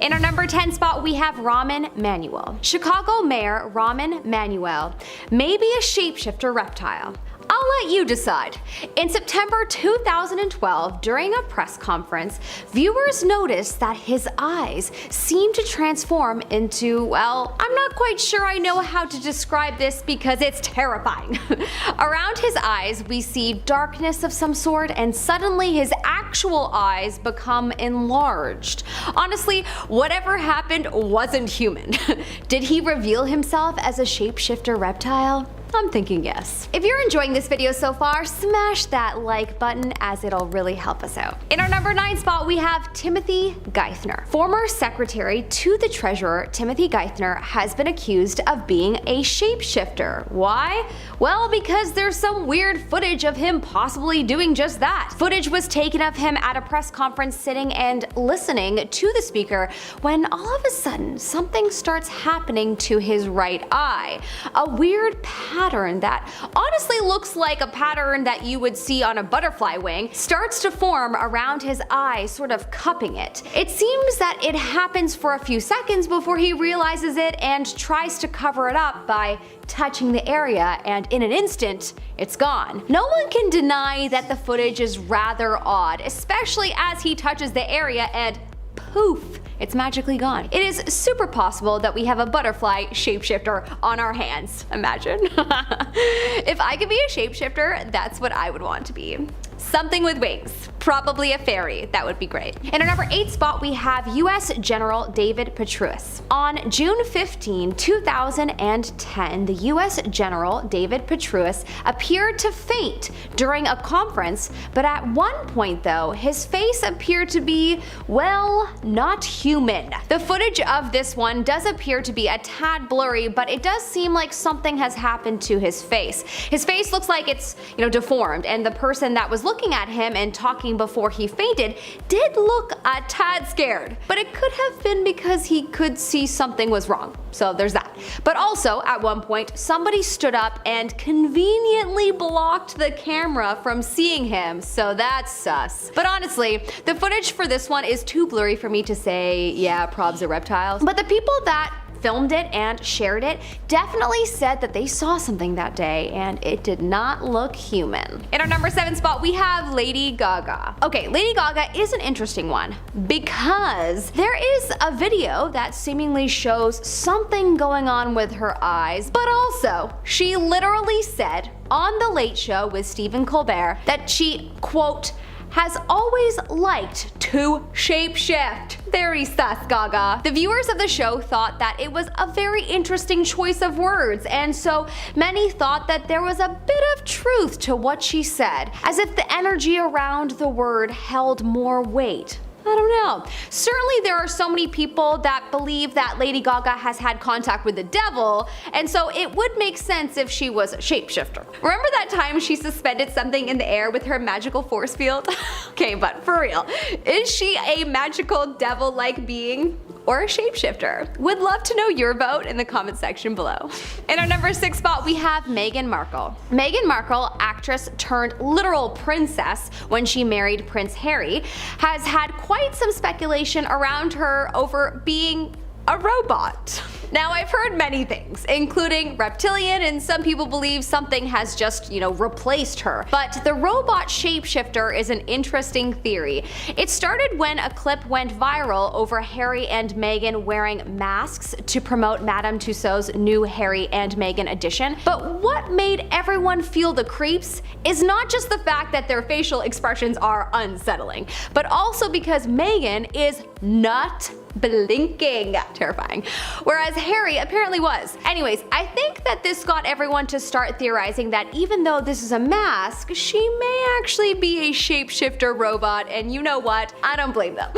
In our number 10 spot, we have Ramen Emanuel. Chicago Mayor Ramen Emanuel may be a shapeshifter reptile. I'll let you decide. In September 2012, during a press conference, viewers noticed that his eyes seemed to transform into, well, I'm not quite sure I know how to describe this because it's terrifying. Around his eyes, we see darkness of some sort, and suddenly his actual eyes become enlarged. Honestly, whatever happened wasn't human. Did he reveal himself as a shapeshifter reptile? I'm thinking yes. If you're enjoying this video so far, smash that like button as it'll really help us out. In our number 9 spot, we have Timothy Gner. Former secretary to the treasurer, Timothy Gner, has been accused of being a shapeshifter. Why? Well, because there's some weird footage of him possibly doing just that. Footage was taken of him at a press conference sitting and listening to the speaker when all of a sudden something starts happening to his right eye. A weird pattern that honestly looks like a pattern that you would see on a butterfly wing starts to form around his eye, sort of cupping it. It seems that it happens for a few seconds before he realizes it and tries to cover it up by touching the area, and in an instant, it's gone. No one can deny that the footage is rather odd, especially as he touches the area and poof, it's magically gone. It is super possible that we have a butterfly shapeshifter on our hands. Imagine. If I could be a shapeshifter, that's what I would want to be. Something with wings. Probably a fairy. That would be great. In our number 8 spot, we have US General David Petraeus. On June 15, 2010, the US General David Petraeus appeared to faint during a conference, but at one point though, his face appeared to be, well, not human. The footage of this one does appear to be a tad blurry, but it does seem like something has happened to his face. His face looks like it's, deformed, and the person that was looking at him and talking before he fainted did look a tad scared, but it could have been because he could see something was wrong. So there's that. But also, at one point, somebody stood up and conveniently blocked the camera from seeing him, so that's sus. But honestly, the footage for this one is too blurry for me to say, yeah, probs are reptiles. But the people that filmed it and shared it definitely said that they saw something that day and it did not look human. In our number 7 spot, we have Lady Gaga. Okay, Lady Gaga is an interesting one because there is a video that seemingly shows something going on with her eyes, but also she literally said on The Late Show with Stephen Colbert that she, quote, has always liked to shapeshift. Very sus, Gaga. The viewers of the show thought that it was a very interesting choice of words, and so many thought that there was a bit of truth to what she said, as if the energy around the word held more weight. I don't know. Certainly there are so many people that believe that Lady Gaga has had contact with the devil, and so it would make sense if she was a shapeshifter. Remember that time she suspended something in the air with her magical force field? Okay, but for real, is she a magical devil-like being or a shapeshifter? Would love to know your vote in the comment section below. In our number 6 spot, we have Meghan Markle. Meghan Markle, actress turned literal princess when she married Prince Harry, has had quite some speculation around her over being a robot. Now, I've heard many things, including reptilian, and some people believe something has just, replaced her. But the robot shapeshifter is an interesting theory. It started when a clip went viral over Harry and Meghan wearing masks to promote Madame Tussauds new Harry and Meghan edition. But what made everyone feel the creeps is not just the fact that their facial expressions are unsettling, but also because Meghan is not blinking. Terrifying. Whereas Harry apparently was. Anyways, I think that this got everyone to start theorizing that even though this is a mask, she may actually be a shapeshifter robot, and you know what? I don't blame them.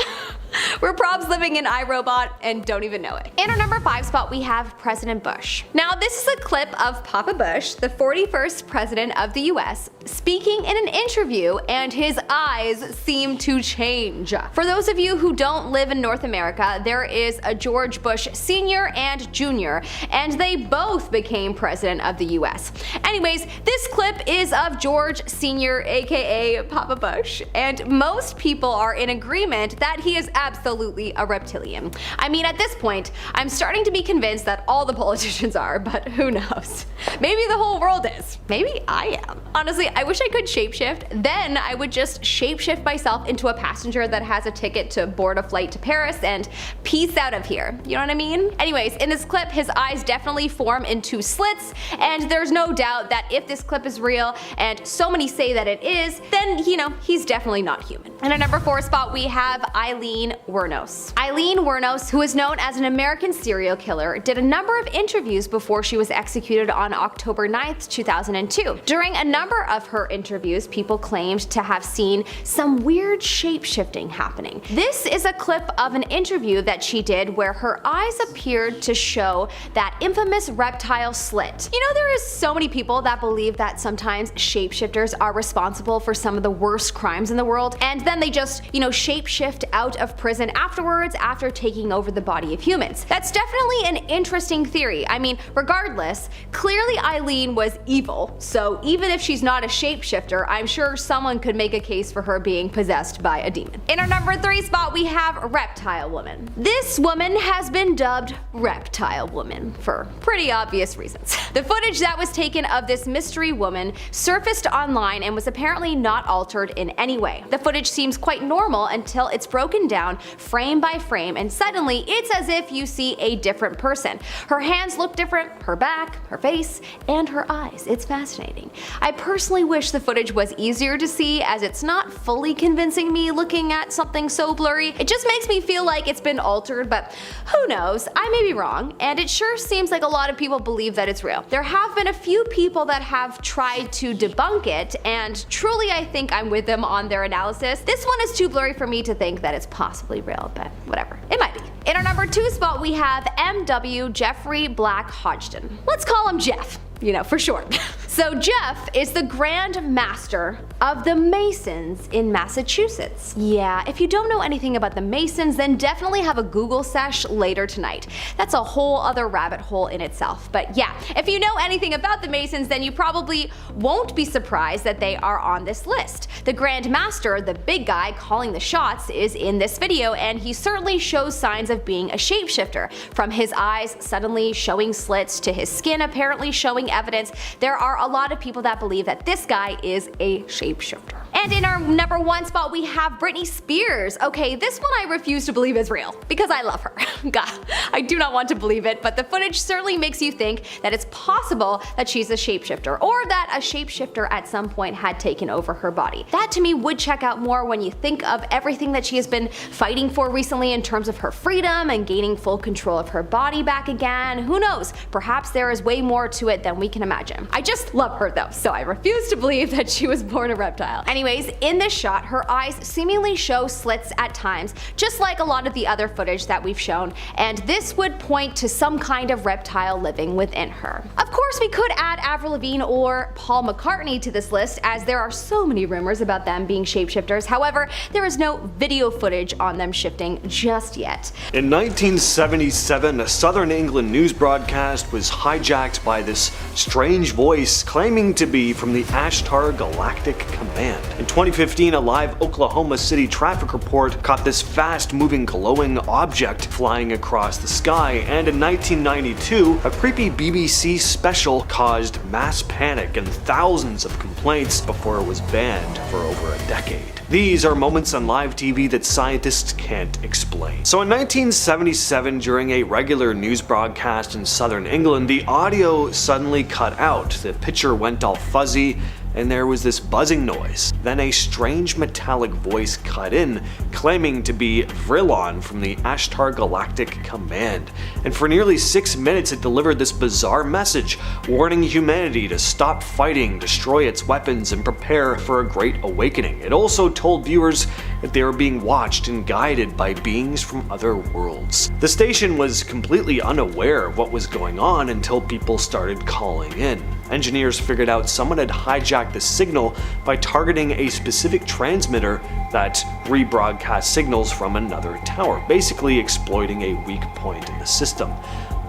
We're probs living in iRobot and don't even know it. In our number 5 spot, we have President Bush. Now, this is a clip of Papa Bush, the 41st president of the US, speaking in an interview, and his eyes seem to change. For those of you who don't live in North America, there is a George Bush Sr. and Jr., and they both became president of the US. Anyways, this clip is of George Sr., aka Papa Bush, and most people are in agreement that he is absolutely a reptilian. I mean, at this point, I'm starting to be convinced that all the politicians are, but who knows? Maybe the whole world is. Maybe I am. Honestly, I wish I could shapeshift. Then I would just shapeshift myself into a passenger that has a ticket to board a flight to Paris and peace out of here. You know what I mean? Anyways, in this clip, his eyes definitely form into slits, and there's no doubt that if this clip is real, and so many say that it is, then, you know, he's definitely not human. In our number 4 spot, we have Aileen Wuornos. Aileen Wuornos, who is known as an American serial killer, did a number of interviews before she was executed on October 9th, 2002. During a number of her interviews, people claimed to have seen some weird shape-shifting happening. This is a clip of an interview that she did where her eyes appeared to show that infamous reptile slit. You know, there is so many people that believe that sometimes shapeshifters are responsible for some of the worst crimes in the world, and then they just, you know, shapeshift out of prison afterwards after taking over the body of humans. That's definitely an interesting theory. I mean, regardless, clearly Aileen was evil, so even if she's not a shapeshifter, I'm sure someone could make a case for her being possessed by a demon. In our number 3 spot, we have Reptile Woman. This woman has been dubbed Reptile Woman for pretty obvious reasons. The footage that was taken of this mystery woman surfaced online and was apparently not altered in any way. The footage seems quite normal until it's broken down frame by frame, and suddenly it's as if you see a different person. Her hands look different, her back, her face, and her eyes. It's fascinating. I personally wish the footage was easier to see, as it's not fully convincing me looking at something so blurry. It just makes me feel like it's been altered, but who knows? I may be wrong, and it sure seems like a lot of people believe that it's real. There have been a few people that have tried to debunk it, and truly I think I'm with them on their analysis. This one is too blurry for me to think that it's possibly real, but whatever. It might be. In our number 2 spot, we have M.W. Jeffrey Black Hodgson. Let's call him Jeff, you know, for short. So Jeff is the Grand Master of the Masons in Massachusetts. Yeah, if you don't know anything about the Masons, then definitely have a Google sesh later tonight. That's a whole other rabbit hole in itself. But yeah, if you know anything about the Masons, then you probably won't be surprised that they are on this list. The Grand Master, the big guy calling the shots, is in this video, and he certainly shows signs of being a shapeshifter. From his eyes suddenly showing slits to his skin apparently showing evidence, there are a lot of people that believe that this guy is a shapeshifter. And in our number 1 spot, we have Britney Spears. Okay, this one I refuse to believe is real, because I love her. God, I do not want to believe it, but the footage certainly makes you think that it's possible that she's a shapeshifter, or that a shapeshifter at some point had taken over her body. That to me would check out more when you think of everything that she has been fighting for recently in terms of her freedom and gaining full control of her body back again. Who knows? Perhaps there is way more to it than we can imagine. I just love her though, so I refuse to believe that she was born a reptile. Anyways, in this shot, her eyes seemingly show slits at times, just like a lot of the other footage that we've shown, and this would point to some kind of reptile living within her. Of course, we could add Avril Lavigne or Paul McCartney to this list, as there are so many rumors about them being shapeshifters. However, there is no video footage on them shifting just yet. In 1977, a Southern England news broadcast was hijacked by this strange voice claiming to be from the Ashtar Galactic Command. In 2015, a live Oklahoma City traffic report caught this fast-moving glowing object flying across the sky, and in 1992, a creepy BBC special caused mass panic and thousands of complaints before it was banned for over a decade. These are moments on live TV that scientists can't explain. So in 1977, during a regular news broadcast in southern England, the audio suddenly cut out. The picture went all fuzzy, and there was this buzzing noise. Then a strange metallic voice cut in, claiming to be Vrilon from the Ashtar Galactic Command. And for nearly 6 minutes it delivered this bizarre message, warning humanity to stop fighting, destroy its weapons, and prepare for a great awakening. It also told viewers that they were being watched and guided by beings from other worlds. The station was completely unaware of what was going on until people started calling in. Engineers figured out someone had hijacked the signal by targeting a specific transmitter that rebroadcast signals from another tower, basically exploiting a weak point in the system.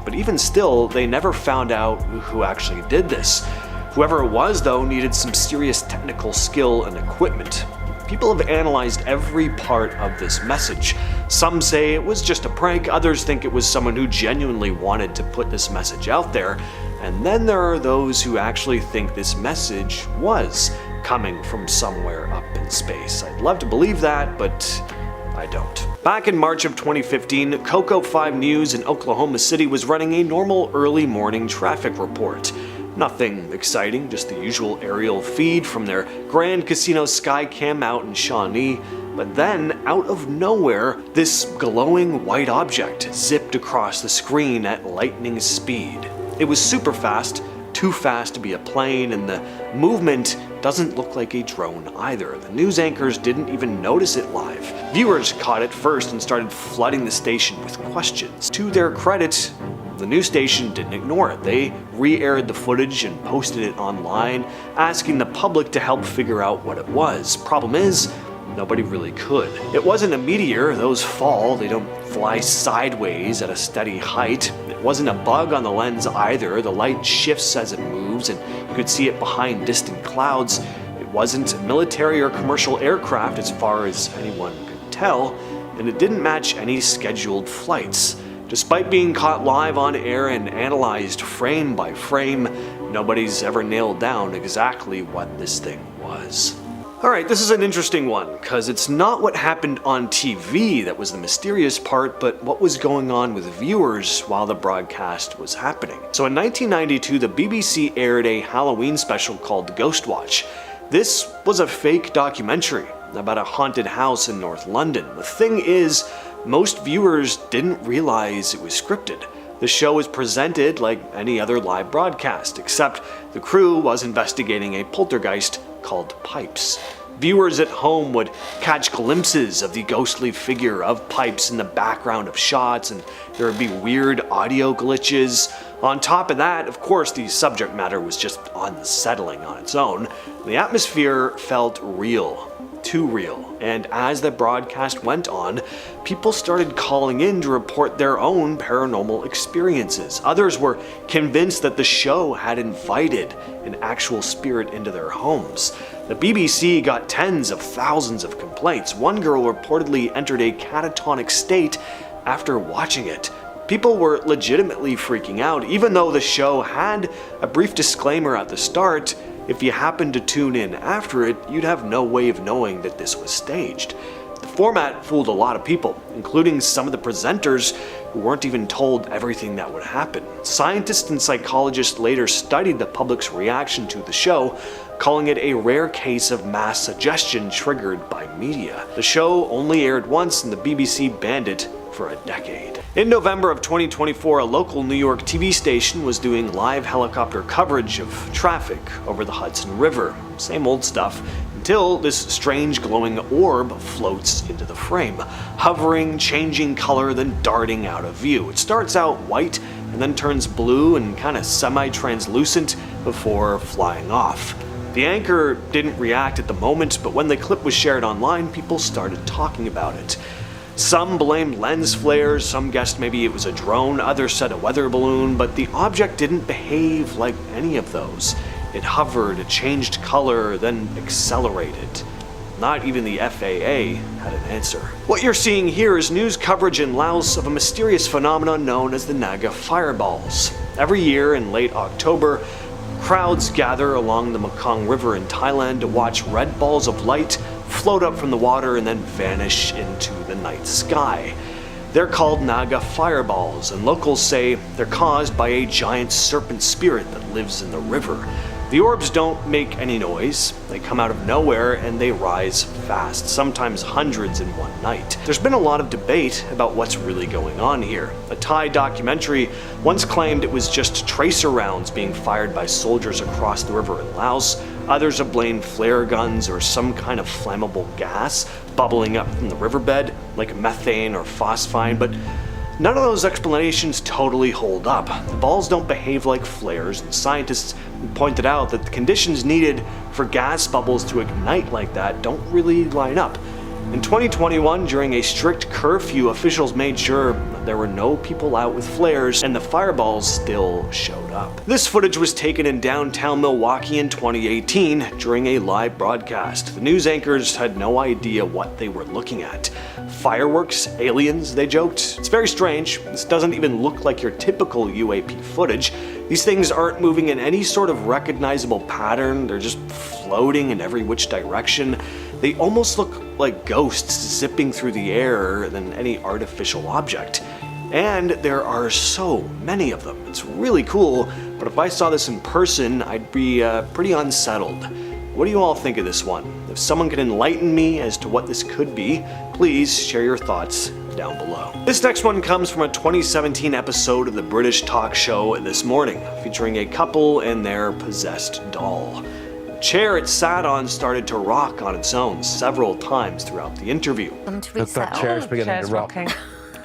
But even still, they never found out who actually did this. Whoever it was, though, needed some serious technical skill and equipment. People have analyzed every part of this message. Some say it was just a prank, others think it was someone who genuinely wanted to put this message out there, and then there are those who actually think this message was coming from somewhere up in space. I'd love to believe that, but I don't. Back in March of 2015, Coco 5 News in Oklahoma City was running a normal early morning traffic report. Nothing exciting, just the usual aerial feed from their Grand Casino Skycam out in Shawnee. But then, out of nowhere, this glowing white object zipped across the screen at lightning speed. It was super fast, too fast to be a plane, and the movement doesn't look like a drone either. The news anchors didn't even notice it live. Viewers caught it first and started flooding the station with questions. To their credit, the news station didn't ignore it. They re-aired the footage and posted it online, asking the public to help figure out what it was. Problem is, nobody really could. It wasn't a meteor, those fall, they don't fly sideways at a steady height. It wasn't a bug on the lens either, the light shifts as it moves and you could see it behind distant clouds. It wasn't a military or commercial aircraft as far as anyone could tell, and it didn't match any scheduled flights. Despite being caught live on air and analyzed frame by frame, nobody's ever nailed down exactly what this thing was. Alright, this is an interesting one, because it's not what happened on TV that was the mysterious part, but what was going on with viewers while the broadcast was happening. So in 1992, the BBC aired a Halloween special called Ghost Watch. This was a fake documentary about a haunted house in North London. The thing is, most viewers didn't realize it was scripted. The show was presented like any other live broadcast, except the crew was investigating a poltergeist called Pipes. Viewers at home would catch glimpses of the ghostly figure of Pipes in the background of shots, and there would be weird audio glitches. On top of that, of course, the subject matter was just unsettling on its own. The atmosphere felt real. Too real. And as the broadcast went on, people started calling in to report their own paranormal experiences. Others were convinced that the show had invited an actual spirit into their homes. The BBC got tens of thousands of complaints. One girl reportedly entered a catatonic state after watching it. People were legitimately freaking out, even though the show had a brief disclaimer at the start. If you happened to tune in after it, you'd have no way of knowing that this was staged. The format fooled a lot of people, including some of the presenters who weren't even told everything that would happen. Scientists and psychologists later studied the public's reaction to the show, calling it a rare case of mass suggestion triggered by media. The show only aired once and the BBC banned it for a decade. In November of 2024, a local New York TV station was doing live helicopter coverage of traffic over the Hudson River. Same old stuff, until this strange glowing orb floats into the frame, hovering, changing color, then darting out of view. It starts out white and then turns blue and kind of semi-translucent before flying off. The anchor didn't react at the moment, but when the clip was shared online, people started talking about it. Some blamed lens flares, some guessed maybe it was a drone, others said a weather balloon, but the object didn't behave like any of those. It hovered, it changed color, then accelerated. Not even the FAA had an answer. What you're seeing here is news coverage in Laos of a mysterious phenomenon known as the Naga fireballs. Every year in late October, crowds gather along the Mekong River in Thailand to watch red balls of light float up from the water and then vanish into the night sky. They're called Naga fireballs, and locals say they're caused by a giant serpent spirit that lives in the river. The orbs don't make any noise, they come out of nowhere and they rise fast, sometimes hundreds in one night. There's been a lot of debate about what's really going on here. A Thai documentary once claimed it was just tracer rounds being fired by soldiers across the river in Laos. Others have blamed flare guns or some kind of flammable gas bubbling up from the riverbed, like methane or phosphine, but none of those explanations totally hold up. The balls don't behave like flares, and scientists pointed out that the conditions needed for gas bubbles to ignite like that don't really line up. In 2021, during a strict curfew, officials made sure there were no people out with flares and the fireballs still showed up. This footage was taken in downtown Milwaukee in 2018 during a live broadcast. The news anchors had no idea what they were looking at. Fireworks? Aliens? They joked. It's very strange. This doesn't even look like your typical UAP footage. These things aren't moving in any sort of recognizable pattern. They're just floating in every which direction. They almost look like ghosts zipping through the air than any artificial object. And there are so many of them. It's really cool, but if I saw this in person, I'd be pretty unsettled. What do you all think of this one? If someone could enlighten me as to what this could be, please share your thoughts down below. This next one comes from a 2017 episode of the British talk show This Morning, featuring a couple and their possessed doll. The chair it sat on started to rock on its own several times throughout the interview. That chair's beginning to rock. Rocking.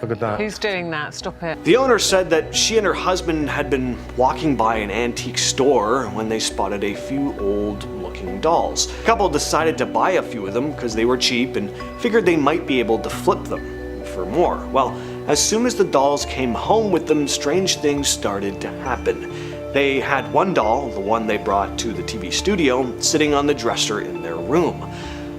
Look at that. Who's doing that? Stop it. The owner said that she and her husband had been walking by an antique store when they spotted a few old-looking dolls. The couple decided to buy a few of them because they were cheap and figured they might be able to flip them for more. Well, as soon as the dolls came home with them, strange things started to happen. They had one doll, the one they brought to the TV studio, sitting on the dresser in their room.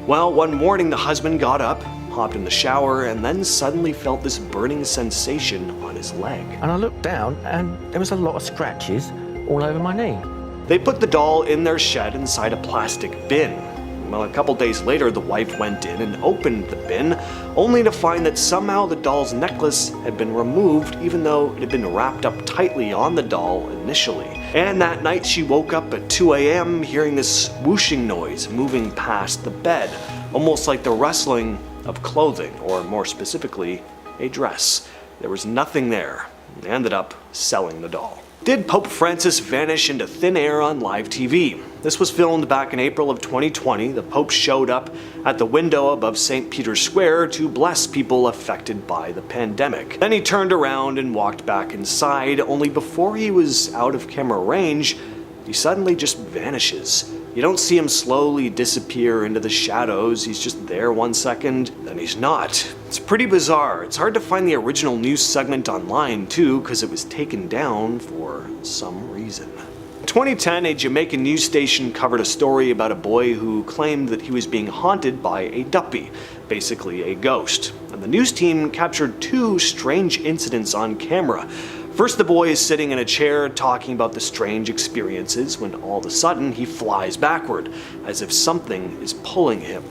Well, one morning the husband got up, hopped in the shower, and then suddenly felt this burning sensation on his leg. And I looked down and there was a lot of scratches all over my knee. They put the doll in their shed inside a plastic bin. Well, a couple days later, the wife went in and opened the bin, only to find that somehow the doll's necklace had been removed, even though it had been wrapped up tightly on the doll initially. And that night she woke up at 2 a.m. hearing this whooshing noise moving past the bed, almost like the rustling of clothing, or more specifically, a dress. There was nothing there. They ended up selling the doll. Did Pope Francis vanish into thin air on live TV? This was filmed back in April of 2020. The Pope showed up at the window above St. Peter's Square to bless people affected by the pandemic. Then he turned around and walked back inside, only before he was out of camera range, he suddenly just vanishes. You don't see him slowly disappear into the shadows. He's just there 1 second, then he's not. It's pretty bizarre. It's hard to find the original news segment online too, because it was taken down for some reason. In 2010, a Jamaican news station covered a story about a boy who claimed that he was being haunted by a duppy, basically a ghost. And the news team captured two strange incidents on camera. First, the boy is sitting in a chair talking about the strange experiences when all of a sudden he flies backward, as if something is pulling him.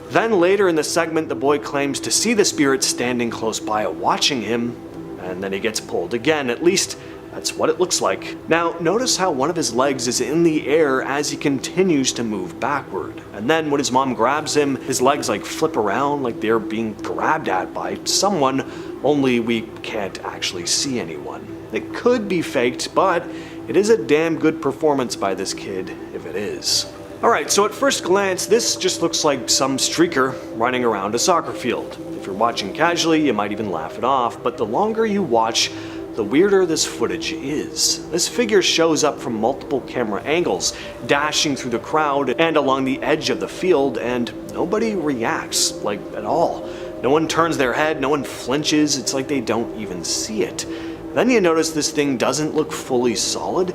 Then later in the segment, the boy claims to see the spirit standing close by watching him, and then he gets pulled again. At least that's what it looks like. Now, notice how one of his legs is in the air as he continues to move backward. And then when his mom grabs him, his legs like flip around like they're being grabbed at by someone, only we can't actually see anyone. It could be faked, but it is a damn good performance by this kid if it is. Alright, so at first glance, this just looks like some streaker running around a soccer field. If you're watching casually, you might even laugh it off, but the longer you watch, the weirder this footage is. This figure shows up from multiple camera angles, dashing through the crowd and along the edge of the field, and nobody reacts, like at all. No one turns their head, no one flinches, it's like they don't even see it. Then you notice this thing doesn't look fully solid,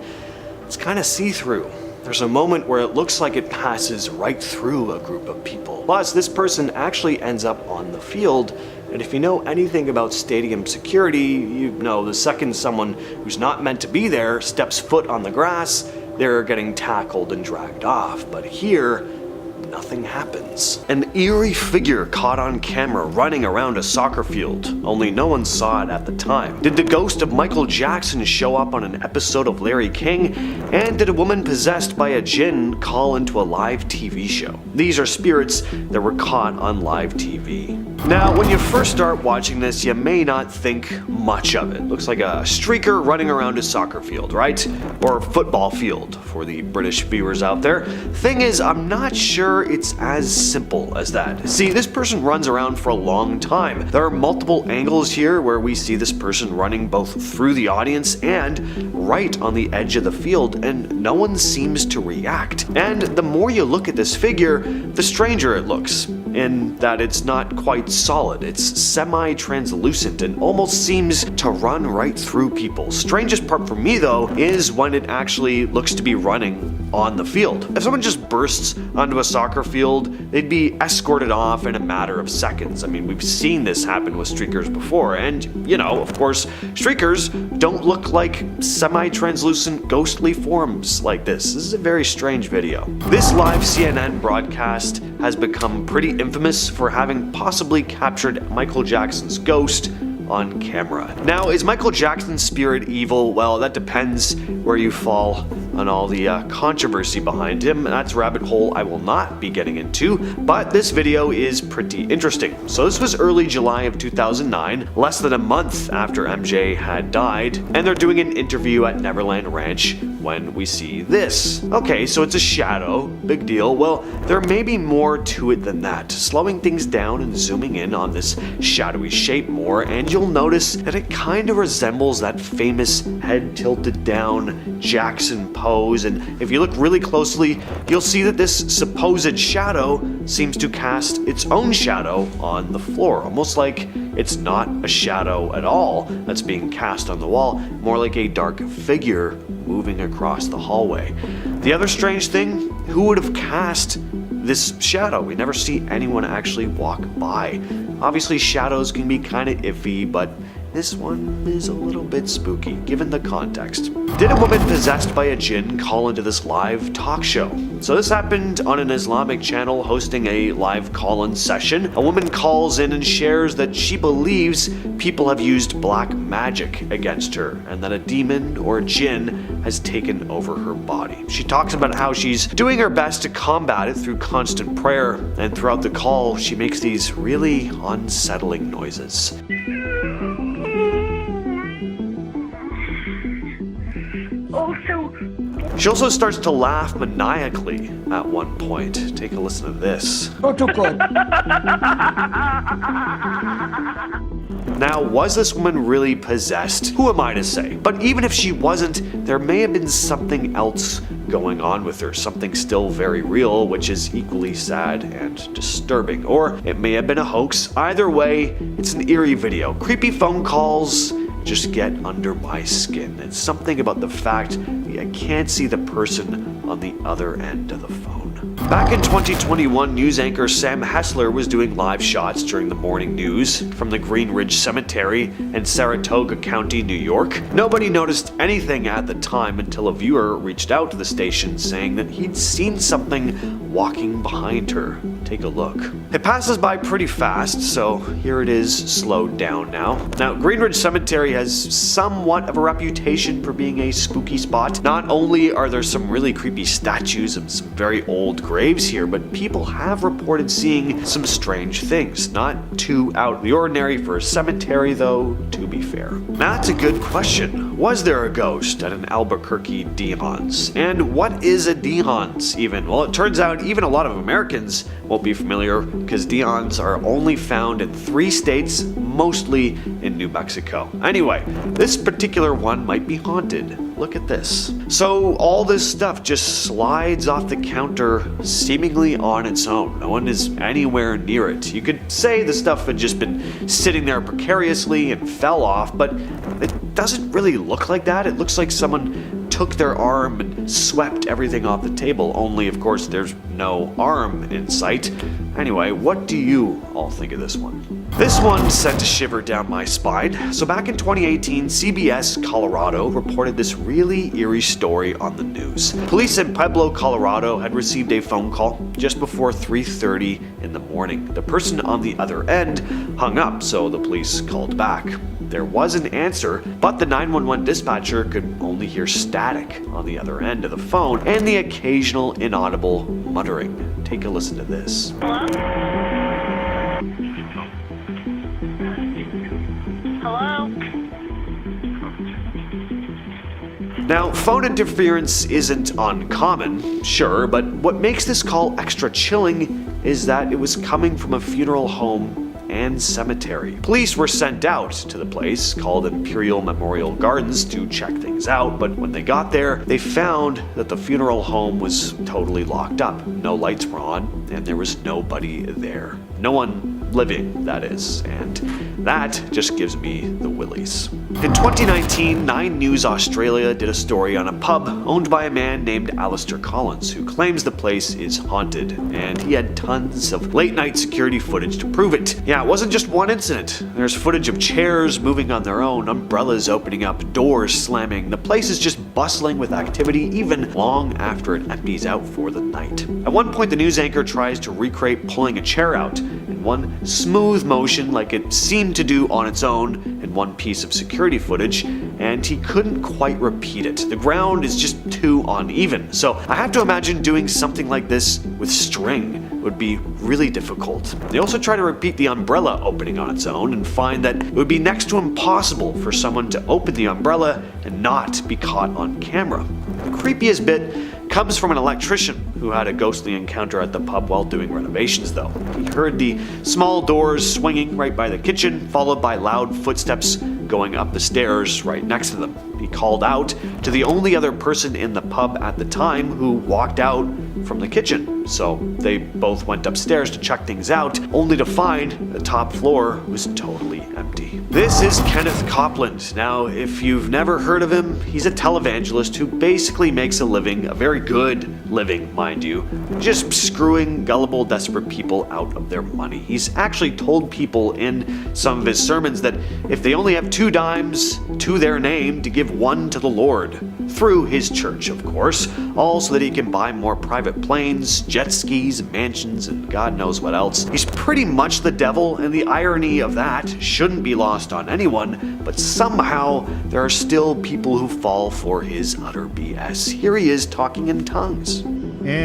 it's kind of see-through. There's a moment where it looks like it passes right through a group of people. Plus, this person actually ends up on the field, and if you know anything about stadium security, you know the second someone who's not meant to be there steps foot on the grass, they're getting tackled and dragged off. But here, nothing happens. An eerie figure caught on camera running around a soccer field, only no one saw it at the time. Did the ghost of Michael Jackson show up on an episode of Larry King? And did a woman possessed by a jinn call into a live TV show? These are spirits that were caught on live TV. Now, when you first start watching this, you may not think much of it. Looks like a streaker running around a soccer field, right? Or football field for the British viewers out there. Thing is, I'm not sure it's as simple as that. See, this person runs around for a long time. There are multiple angles here where we see this person running both through the audience and right on the edge of the field, and no one seems to react. And the more you look at this figure, the stranger it looks. in that it's not quite solid. It's semi-translucent and almost seems to run right through people. Strangest part for me though is when it actually looks to be running on the field. If someone just bursts onto a soccer field, they'd be escorted off in a matter of seconds. I mean, we've seen this happen with streakers before, and you know, of course, streakers don't look like semi-translucent ghostly forms like this. This is a very strange video. This live CNN broadcast has become pretty infamous for having possibly captured Michael Jackson's ghost on camera. Now, is Michael Jackson's spirit evil? Well, that depends where you fall on all the controversy behind him. That's a rabbit hole I will not be getting into, but this video is pretty interesting. So this was early July of 2009, less than a month after MJ had died, and they're doing an interview at Neverland Ranch when we see this. Okay, so it's a shadow, big deal. Well, there may be more to it than that. Slowing things down and zooming in on this shadowy shape more, and you'll notice that it kind of resembles that famous head tilted down Jackson pose, and if you look really closely, you'll see that this supposed shadow seems to cast its own shadow on the floor, almost like it's not a shadow at all that's being cast on the wall, more like a dark figure moving across the hallway. The other strange thing, who would have cast this shadow? We never see anyone actually walk by. Obviously shadows can be kind of iffy, but this one is a little bit spooky, given the context. Did a woman possessed by a jinn call into this live talk show? So this happened on an Islamic channel hosting a live call-in session. A woman calls in and shares that she believes people have used black magic against her, and that a demon or a jinn has taken over her body. She talks about how she's doing her best to combat it through constant prayer, and throughout the call, she makes these really unsettling noises. She also starts to laugh maniacally at one point. Take a listen to this. Now, was this woman really possessed? Who am I to say? But even if she wasn't, there may have been something else going on with her, something still very real, which is equally sad and disturbing. Or it may have been a hoax. Either way, it's an eerie video. Creepy phone calls just get under my skin. It's something about the fact that I can't see the person on the other end of the phone. Back in 2021, news anchor Sam Hessler was doing live shots during the morning news from the Green Ridge Cemetery in Saratoga County, New York. Nobody noticed anything at the time until a viewer reached out to the station saying that he'd seen something walking behind her. Take a look. It passes by pretty fast, so here it is slowed down now. Now, Green Ridge Cemetery has somewhat of a reputation for being a spooky spot. Not only are there some really creepy statues of some very old graves here, but people have reported seeing some strange things. Not too out of the ordinary for a cemetery though, to be fair. Now that's a good question. Was there a ghost at an Albuquerque Dion's? And what is a Dion's even? Well, it turns out even a lot of Americans won't be familiar because Dion's are only found in 3 states, mostly in New Mexico. Anyway, this particular one might be haunted. Look at this. So all this stuff just slides off the counter seemingly on its own. No one is anywhere near it. You could say the stuff had just been sitting there precariously and fell off, but it doesn't really look like that. It looks like someone took their arm and swept everything off the table, only of course there's no arm in sight. Anyway, what do you all think of this one? This one sent a shiver down my spine. So back in 2018, CBS Colorado reported this really eerie story on the news. Police in Pueblo, Colorado had received a phone call just before 3:30 in the morning. The person on the other end hung up, so the police called back. There was an answer, but the 911 dispatcher could only hear static on the other end of the phone and the occasional inaudible muttering. Take a listen to this. Hello? Hello? Now, phone interference isn't uncommon, sure, but what makes this call extra chilling is that it was coming from a funeral home and cemetery. Police were sent out to the place, called Imperial Memorial Gardens, to check things out, but when they got there, they found that the funeral home was totally locked up. No lights were on, and there was nobody there. No one living, that is, and that just gives me the willies. In 2019, 9 News Australia did a story on a pub owned by a man named Alistair Collins, who claims the place is haunted, and he had tons of late-night security footage to prove it. Yeah, it wasn't just one incident. There's footage of chairs moving on their own, umbrellas opening up, doors slamming. The place is just bustling with activity even long after it empties out for the night. At one point, the news anchor tries to recreate pulling a chair out in one smooth motion like it seemed to do on its own in one piece of security footage, and he couldn't quite repeat it. The ground is just too uneven, so I have to imagine doing something like this with string would be really difficult. They also try to repeat the umbrella opening on its own and find that it would be next to impossible for someone to open the umbrella and not be caught on camera. The creepiest bit comes from an electrician who had a ghostly encounter at the pub while doing renovations though. He heard the small doors swinging right by the kitchen, followed by loud footsteps going up the stairs right next to them. He called out to the only other person in the pub at the time, who walked out from the kitchen. So they both went upstairs to check things out, only to find the top floor was totally empty. This is Kenneth Copland. Now, if you've never heard of him, he's a televangelist who basically makes a living, a very good living, mind you, just screwing gullible, desperate people out of their money. He's actually told people in some of his sermons that if they only have 2 dimes to their name, to give 1 to the Lord, through his church, of course, all so that he can buy more private planes, jet skis, mansions, and God knows what else. He's pretty much the devil, and the irony of that shouldn't be lost on anyone, but somehow there are still people who fall for his utter BS. Here he is talking in tongues. Now,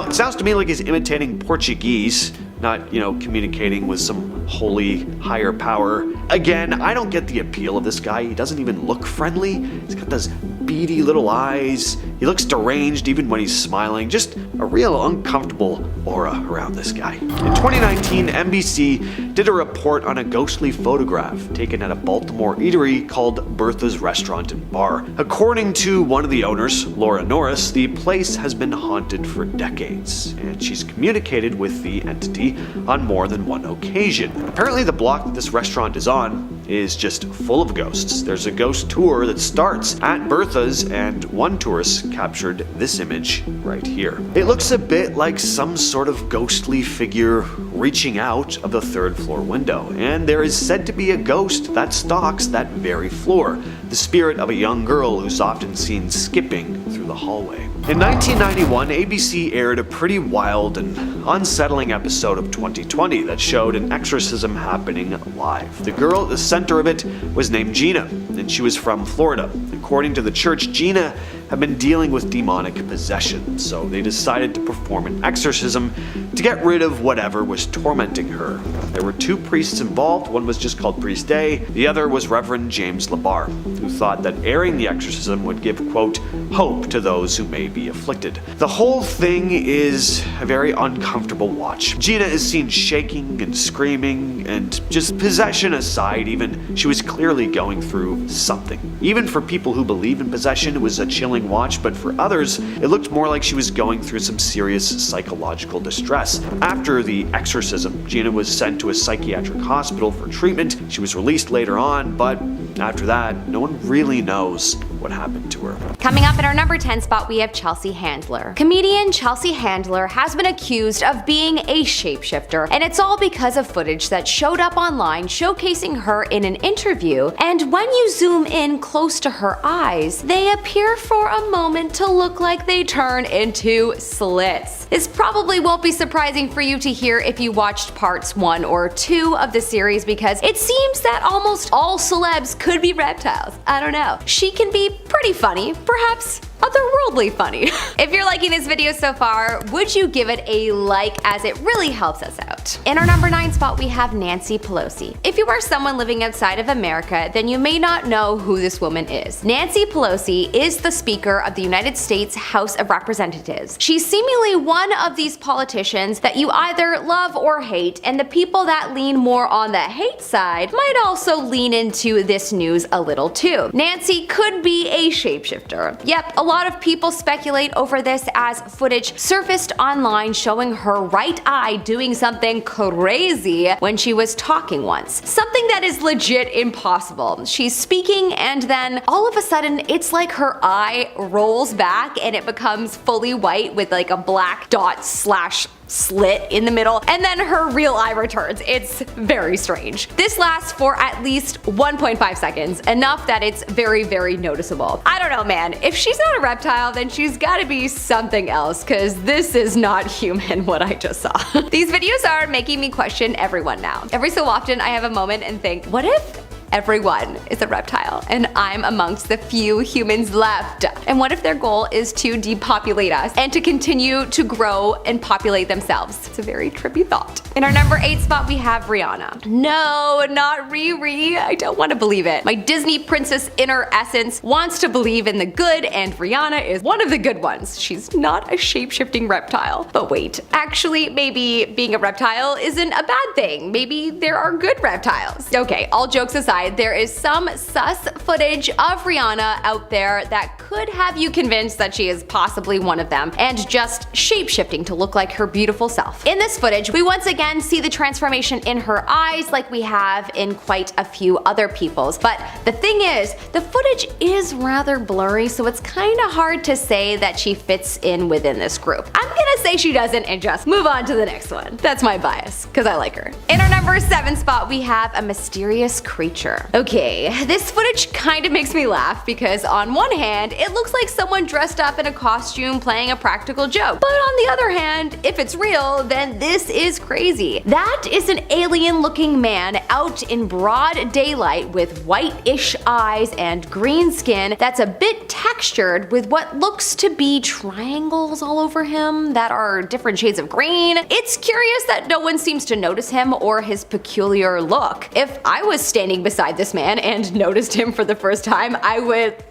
it sounds to me like he's imitating Portuguese, not, communicating with some holy higher power. Again, I don't get the appeal of this guy. He doesn't even look friendly. He's got those beady little eyes. He looks deranged even when he's smiling. Just a real uncomfortable aura around this guy. In 2019, NBC did a report on a ghostly photograph taken at a Baltimore eatery called Berthas Restaurant and Bar. According to one of the owners, Laura Norris, the place has been haunted for decades, and she's communicated with the entity on more than one occasion. Apparently, the block that this restaurant is on is just full of ghosts. There's a ghost tour that starts at Berthas, and one tourist captured this image right here. It looks a bit like some sort of ghostly figure reaching out of the 3rd floor window, and there is said to be a ghost that stalks that very floor, the spirit of a young girl who's often seen skipping through the hallway. In 1991, ABC aired a pretty wild and unsettling episode of 2020 that showed an exorcism happening live. The girl at the center of it was named Gina, and she was from Florida. According to the church, Gina had been dealing with demonic possession, so they decided to perform an exorcism to get rid of whatever was tormenting her. There were 2 priests involved. One was just called Priest A, the other was Reverend James Labar, who thought that airing the exorcism would give, quote, hope to those who may be afflicted. The whole thing is a very uncomfortable watch. Gina is seen shaking and screaming, and just possession aside even, she was clearly going through something. Even for people who believe in possession, it was a chilling watch, but for others, it looked more like she was going through some serious psychological distress. After the exorcism, Gina was sent to a psychiatric hospital for treatment. She was released later on, but after that, no one really knows what happened to her. Coming up in our number 10 spot, we have Chelsea Handler. Comedian Chelsea Handler has been accused of being a shapeshifter, and it's all because of footage that showed up online showcasing her in an interview, and when you zoom in close to her eyes, they appear for a moment to look like they turn into slits. This probably won't be surprising for you to hear if you watched parts 1 or 2 of the series, because it seems that almost all celebs could be reptiles. I don't know. She can be pretty funny, perhaps otherworldly funny. If you're liking this video so far, would you give it a like, as it really helps us out? In our number 9 spot, we have Nancy Pelosi. If you are someone living outside of America, then you may not know who this woman is. Nancy Pelosi is the Speaker of the United States House of Representatives. She's seemingly one of these politicians that you either love or hate, and the people that lean more on the hate side might also lean into this news a little too. Nancy could be a shapeshifter. Yep, a lot of people speculate over this, as footage surfaced online showing her right eye doing something crazy when she was talking once. Something that is legit impossible. She's speaking and then all of a sudden it's like her eye rolls back and it becomes fully white with like a black dot slash slit in the middle, and then her real eye returns. It's very strange. This lasts for at least 1.5 seconds, enough that it's very, very noticeable. I don't know, man. If she's not a reptile, then she's gotta be something else, cause this is not human what I just saw. These videos are making me question everyone now. Every so often I have a moment and think, what if everyone is a reptile and I'm amongst the few humans left? And what if their goal is to depopulate us and to continue to grow and populate themselves? It's a very trippy thought. In our number 8 spot, we have Rihanna. No, not Riri. I don't want to believe it. My Disney princess inner essence wants to believe in the good, and Rihanna is one of the good ones. She's not a shape-shifting reptile. But wait, actually, maybe being a reptile isn't a bad thing. Maybe there are good reptiles. Okay, all jokes aside, there is some sus footage of Rihanna out there that could have you convinced that she is possibly one of them and just shape-shifting to look like her beautiful self. In this footage, we once again see the transformation in her eyes like we have in quite a few other people's. But the thing is, the footage is rather blurry, so it's kind of hard to say that she fits in within this group. I'm gonna say she doesn't and just move on to the next one. That's my bias, because I like her. In our number 7 spot, we have a mysterious creature. Okay, this footage kind of makes me laugh because on one hand, it looks like someone dressed up in a costume playing a practical joke. But on the other hand, if it's real, then this is crazy. That is an alien-looking man out in broad daylight with white-ish eyes and green skin that's a bit textured with what looks to be triangles all over him that are different shades of green. It's curious that no one seems to notice him or his peculiar look. If I was standing beside this man and noticed him for the first time, I would,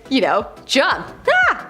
jump.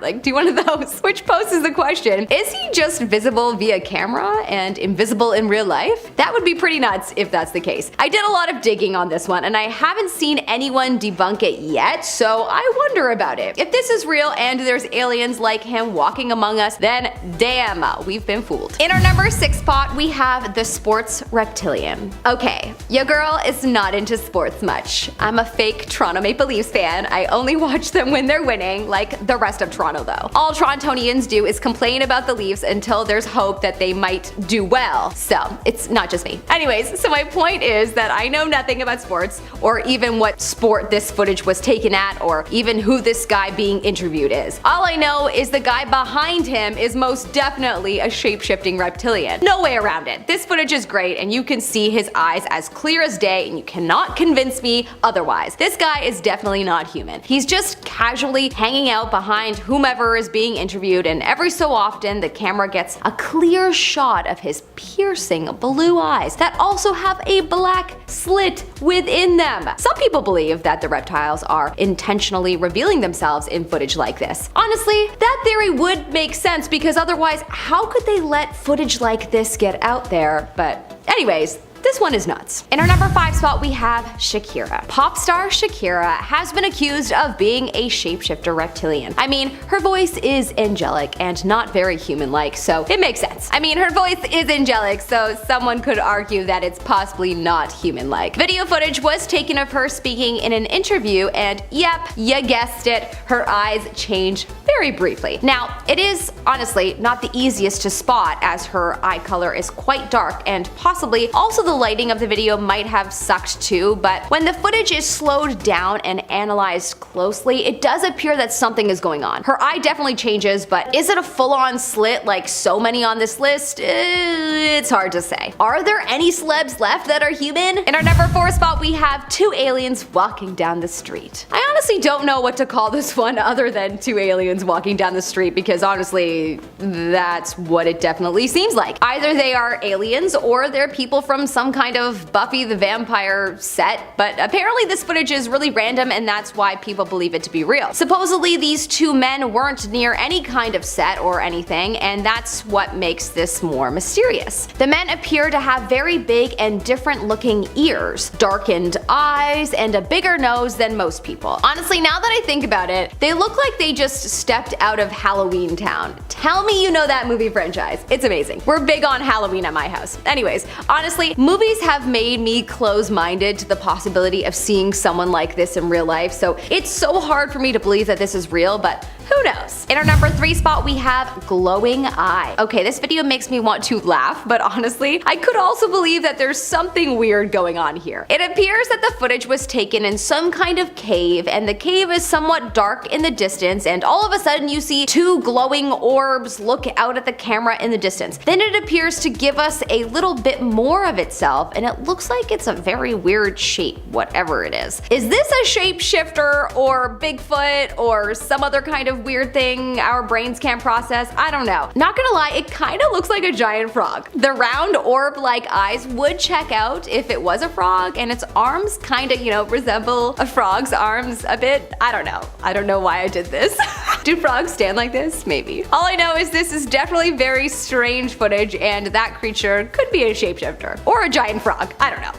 Like do one of those. Which poses the question, is he just visible via camera and invisible in real life? That would be pretty nuts if that's the case. I did a lot of digging on this one and I haven't seen anyone debunk it yet, so I wonder about it. If this is real and there's aliens like him walking among us, then damn, we've been fooled. In our number 6 spot, we have the sports reptilian. Okay, your girl is not into sports much. I'm a fake Toronto Maple Leafs fan. I only watch them when they're winning, like the rest of Toronto though. All Torontonians do is complain about the Leafs until there's hope that they might do well. So it's not just me. Anyways, so my point is that I know nothing about sports, or even what sport this footage was taken at, or even who this guy being interviewed is. All I know is the guy behind him is most definitely a shape-shifting reptilian. No way around it. This footage is great and you can see his eyes as clear as day and you cannot convince me otherwise. This guy is definitely not human. He's just casually hanging out behind whomever is being interviewed, and every so often the camera gets a clear shot of his piercing blue eyes that also have a black slit within them. Some people believe that the reptiles are intentionally revealing themselves in footage like this. Honestly, that theory would make sense because otherwise, how could they let footage like this get out there? But anyways, this one is nuts. In our number 5 spot, we have Shakira. Pop star Shakira has been accused of being a shapeshifter reptilian. I mean, her voice is angelic and not very human-like, so it makes sense. I mean, her voice is angelic, so someone could argue that it's possibly not human-like. Video footage was taken of her speaking in an interview, and yep, you guessed it, her eyes change very briefly. Now, it is honestly not the easiest to spot as her eye color is quite dark and possibly also the lighting of the video might have sucked too, but when the footage is slowed down and analyzed closely, it does appear that something is going on. Her eye definitely changes, but is it a full-on slit like so many on this list? It's hard to say. Are there any celebs left that are human? In our number 4 spot, we have 2 aliens walking down the street. I honestly don't know what to call this one other than 2 aliens walking down the street, because honestly, that's what it definitely seems like. Either they are aliens or they're people from some kind of Buffy the Vampire set, but apparently this footage is really random and that's why people believe it to be real. Supposedly these 2 men weren't near any kind of set or anything, and that's what makes this more mysterious. The men appear to have very big and different looking ears, darkened eyes, and a bigger nose than most people. Honestly, now that I think about it, they look like they just stepped out of Halloween Town. Tell me you know that movie franchise. It's amazing. We're big on Halloween at my house. Anyways, honestly, movies have made me close-minded to the possibility of seeing someone like this in real life, so it's so hard for me to believe that this is real, but who knows? In our number 3 spot, we have glowing eye. Okay, this video makes me want to laugh, but honestly, I could also believe that there's something weird going on here. It appears that the footage was taken in some kind of cave, and the cave is somewhat dark in the distance, and all of a sudden you see 2 glowing orbs look out at the camera in the distance. Then it appears to give us a little bit more of itself, and it looks like it's a very weird shape, whatever it is. Is this a shapeshifter or Bigfoot or some other kind of weird thing our brains can't process? I don't know. Not gonna lie, it kinda looks like a giant frog. The round orb-like eyes would check out if it was a frog, and its arms kinda, resemble a frog's arms a bit. I don't know. I don't know why I did this. Do frogs stand like this? Maybe. All I know is this is definitely very strange footage, and that creature could be a shapeshifter. Or a giant frog. I don't know.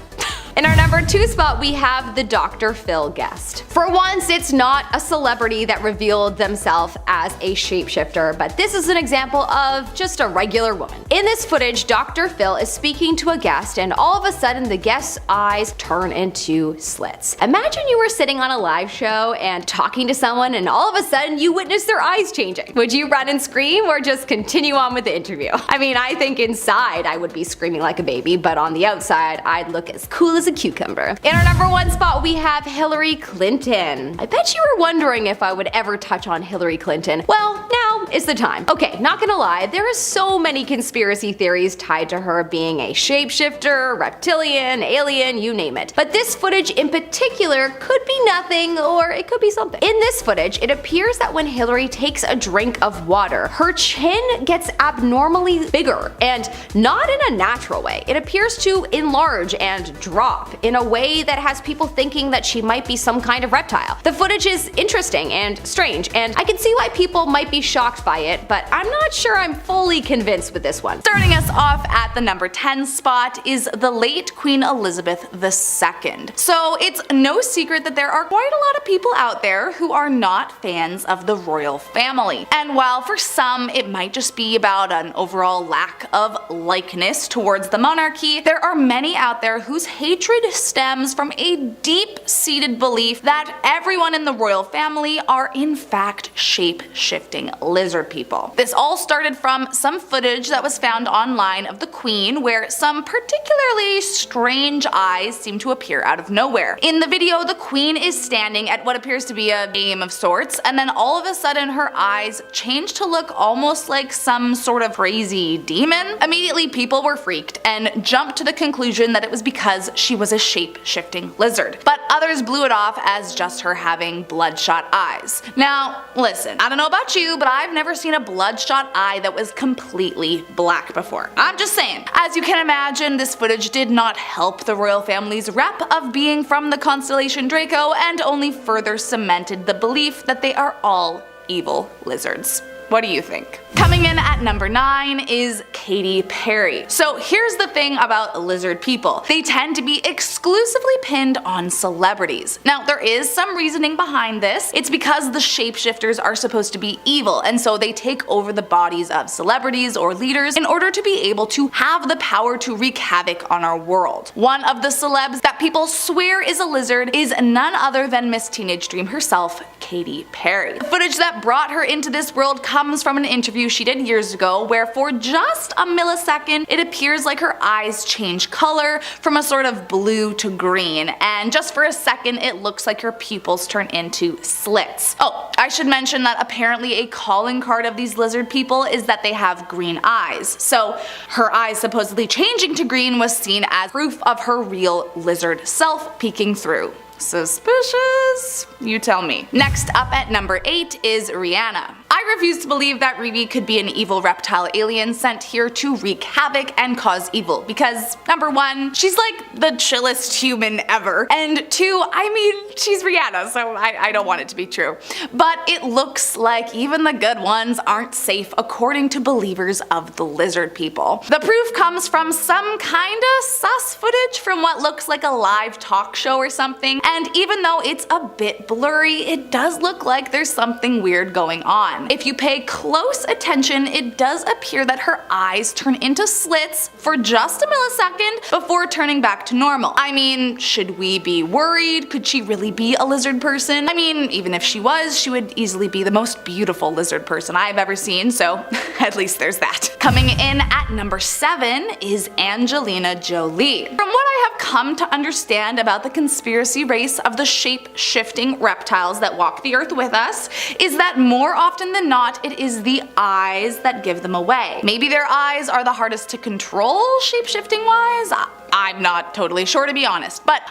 In our number 2 spot, we have the Dr. Phil guest. For once, it's not a celebrity that revealed themselves as a shapeshifter, but this is an example of just a regular woman. In this footage, Dr. Phil is speaking to a guest, and all of a sudden the guest's eyes turn into slits. Imagine you were sitting on a live show and talking to someone, and all of a sudden you witness their eyes changing. Would you run and scream or just continue on with the interview? I mean, I think inside I would be screaming like a baby, but on the outside I'd look as cool as a cucumber. In our number 1 spot, we have Hillary Clinton. I bet you were wondering if I would ever touch on Hillary Clinton. Well, now is the time. Okay, not gonna lie, there are so many conspiracy theories tied to her being a shapeshifter, reptilian, alien, you name it. But this footage in particular could be nothing, or it could be something. In this footage, it appears that when Hillary takes a drink of water, her chin gets abnormally bigger, and not in a natural way. It appears to enlarge and drop in a way that has people thinking that she might be some kind of reptile. The footage is interesting and strange, and I can see why people might be shocked by it, but I'm not sure I'm fully convinced with this one. Starting us off at the number 10 spot is the late Queen Elizabeth II. So it's no secret that there are quite a lot of people out there who are not fans of the royal family. And while for some it might just be about an overall lack of likeness towards the monarchy, there are many out there whose hatred stems from a deep-seated belief that everyone in the royal family are in fact shape-shifting lizard people. This all started from some footage that was found online of the Queen, where some particularly strange eyes seem to appear out of nowhere. In the video, the Queen is standing at what appears to be a game of sorts, and then all of a sudden her eyes change to look almost like some sort of crazy demon. Immediately people were freaked and jumped to the conclusion that it was because she was a shape-shifting lizard, but others blew it off as just her having bloodshot eyes. Now listen, I don't know about you, but I've never seen a bloodshot eye that was completely black before. I'm just saying. As you can imagine, this footage did not help the royal family's rep of being from the constellation Draco, and only further cemented the belief that they are all evil lizards. What do you think? Coming in at number 9 is Katy Perry. So here's the thing about lizard people. They tend to be exclusively pinned on celebrities. Now there is some reasoning behind this. It's because the shapeshifters are supposed to be evil, and so they take over the bodies of celebrities or leaders in order to be able to have the power to wreak havoc on our world. One of the celebs that people swear is a lizard is none other than Miss Teenage Dream herself, Katy Perry. The footage that brought her into this world comes from an interview she did years ago where for just a millisecond it appears like her eyes change color from a sort of blue to green, and just for a second it looks like her pupils turn into slits. Oh, I should mention that apparently a calling card of these lizard people is that they have green eyes, so her eyes supposedly changing to green was seen as proof of her real lizard self peeking through. Suspicious? You tell me. Next up at number 8 is Rihanna. I refuse to believe that Riri could be an evil reptile alien sent here to wreak havoc and cause evil, because number 1, she's like the chillest human ever, and 2, I mean, she's Rihanna, so I don't want it to be true. But it looks like even the good ones aren't safe according to believers of the lizard people. The proof comes from some kinda sus footage from what looks like a live talk show or something, and even though it's a bit blurry, it does look like there's something weird going on. If you pay close attention, it does appear that her eyes turn into slits for just a millisecond before turning back to normal. I mean, should we be worried? Could she really be a lizard person? I mean, even if she was, she would easily be the most beautiful lizard person I've ever seen, so at least there's that. Coming in at number 7 is Angelina Jolie. From what I have come to understand about the conspiracy race of the shape-shifting reptiles that walk the earth with us, is that more often than not, it is the eyes that give them away. Maybe their eyes are the hardest to control shape-shifting wise? I'm not totally sure, to be honest, but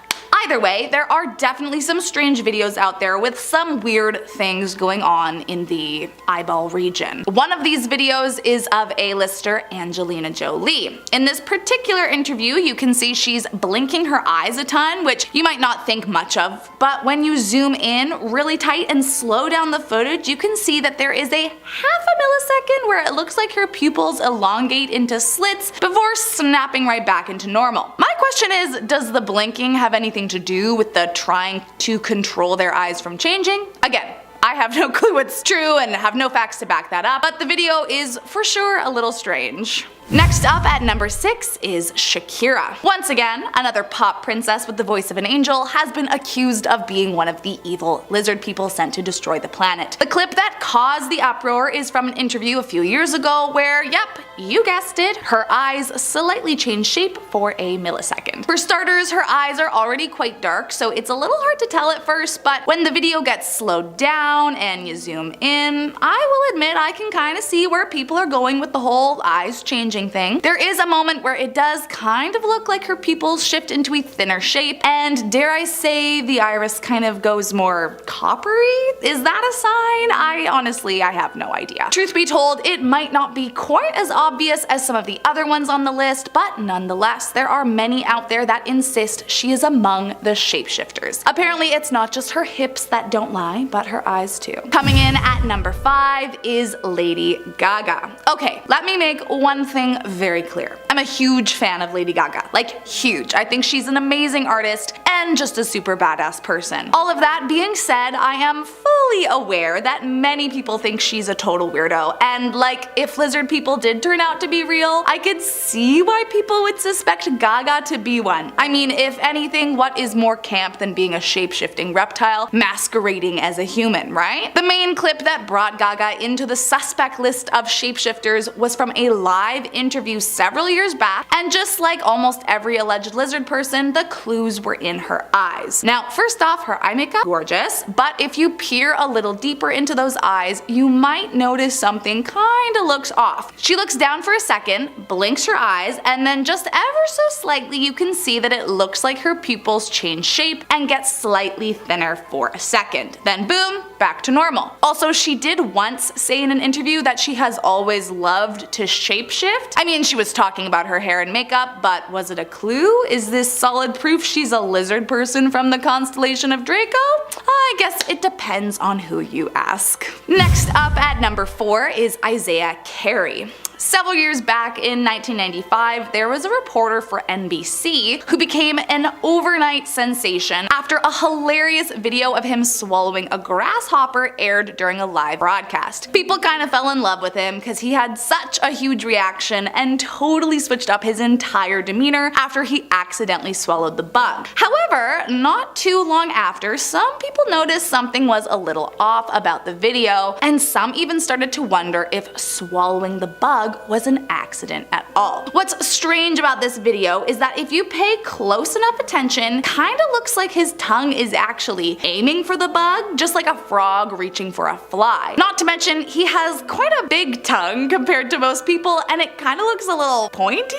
either way, there are definitely some strange videos out there with some weird things going on in the eyeball region. One of these videos is of A-lister Angelina Jolie. In this particular interview, you can see she's blinking her eyes a ton, which you might not think much of, but when you zoom in really tight and slow down the footage, you can see that there is a half a millisecond where it looks like her pupils elongate into slits before snapping right back into normal. My question is, does the blinking have anything to do with the trying to control their eyes from changing? Again, I have no clue what's true and have no facts to back that up, but the video is for sure a little strange. Next up at number 6 is Shakira. Once again, another pop princess with the voice of an angel has been accused of being one of the evil lizard people sent to destroy the planet. The clip that caused the uproar is from an interview a few years ago where, yep, you guessed it, her eyes slightly change shape for a millisecond. For starters, her eyes are already quite dark, so it's a little hard to tell at first, but when the video gets slowed down and you zoom in, I will admit I can kinda see where people are going with the whole eyes changing thing. There is a moment where it does kind of look like her pupils shift into a thinner shape, and dare I say the iris kind of goes more coppery? Is that a sign? I have no idea. Truth be told, it might not be quite as obvious as some of the other ones on the list, but nonetheless, there are many out there that insist she is among the shapeshifters. Apparently, it's not just her hips that don't lie, but her eyes too. Coming in at number 5 is Lady Gaga. Okay, let me make one thing very clear. I'm a huge fan of Lady Gaga, like huge. I think she's an amazing artist and just a super badass person. All of that being said, I am fully aware that many people think she's a total weirdo, and like if lizard people did turn out to be real, I could see why people would suspect Gaga to be one. I mean, if anything, what is more camp than being a shape-shifting reptile masquerading as a human, right? The main clip that brought Gaga into the suspect list of shapeshifters was from a live interview several years back, and just like almost every alleged lizard person, the clues were in her eyes. Now, first off, her eye makeup, gorgeous, but if you peer a little deeper into those eyes, you might notice something kinda looks off. She looks down for a second, blinks her eyes, and then just ever so slightly you can see that it looks like her pupils change shape and get slightly thinner for a second. Then boom, back to normal. Also, she did once say in an interview that she has always loved to shapeshift. I mean, she was talking about her hair and makeup, but was it a clue? Is this solid proof she's a lizard person from the constellation of Draco? I guess it depends on who you ask. Next up at number 4 is Isaiah Carey. Several years back in 1995, there was a reporter for NBC who became an overnight sensation after a hilarious video of him swallowing a grasshopper aired during a live broadcast. People kind of fell in love with him because he had such a huge reaction and totally switched up his entire demeanor after he accidentally swallowed the bug. However, not too long after, some people noticed something was a little off about the video, and some even started to wonder if swallowing the bug was an accident at all. What's strange about this video is that if you pay close enough attention, kinda looks like his tongue is actually aiming for the bug, just like a frog reaching for a fly. Not to mention, he has quite a big tongue compared to most people, and it kinda looks a little pointy.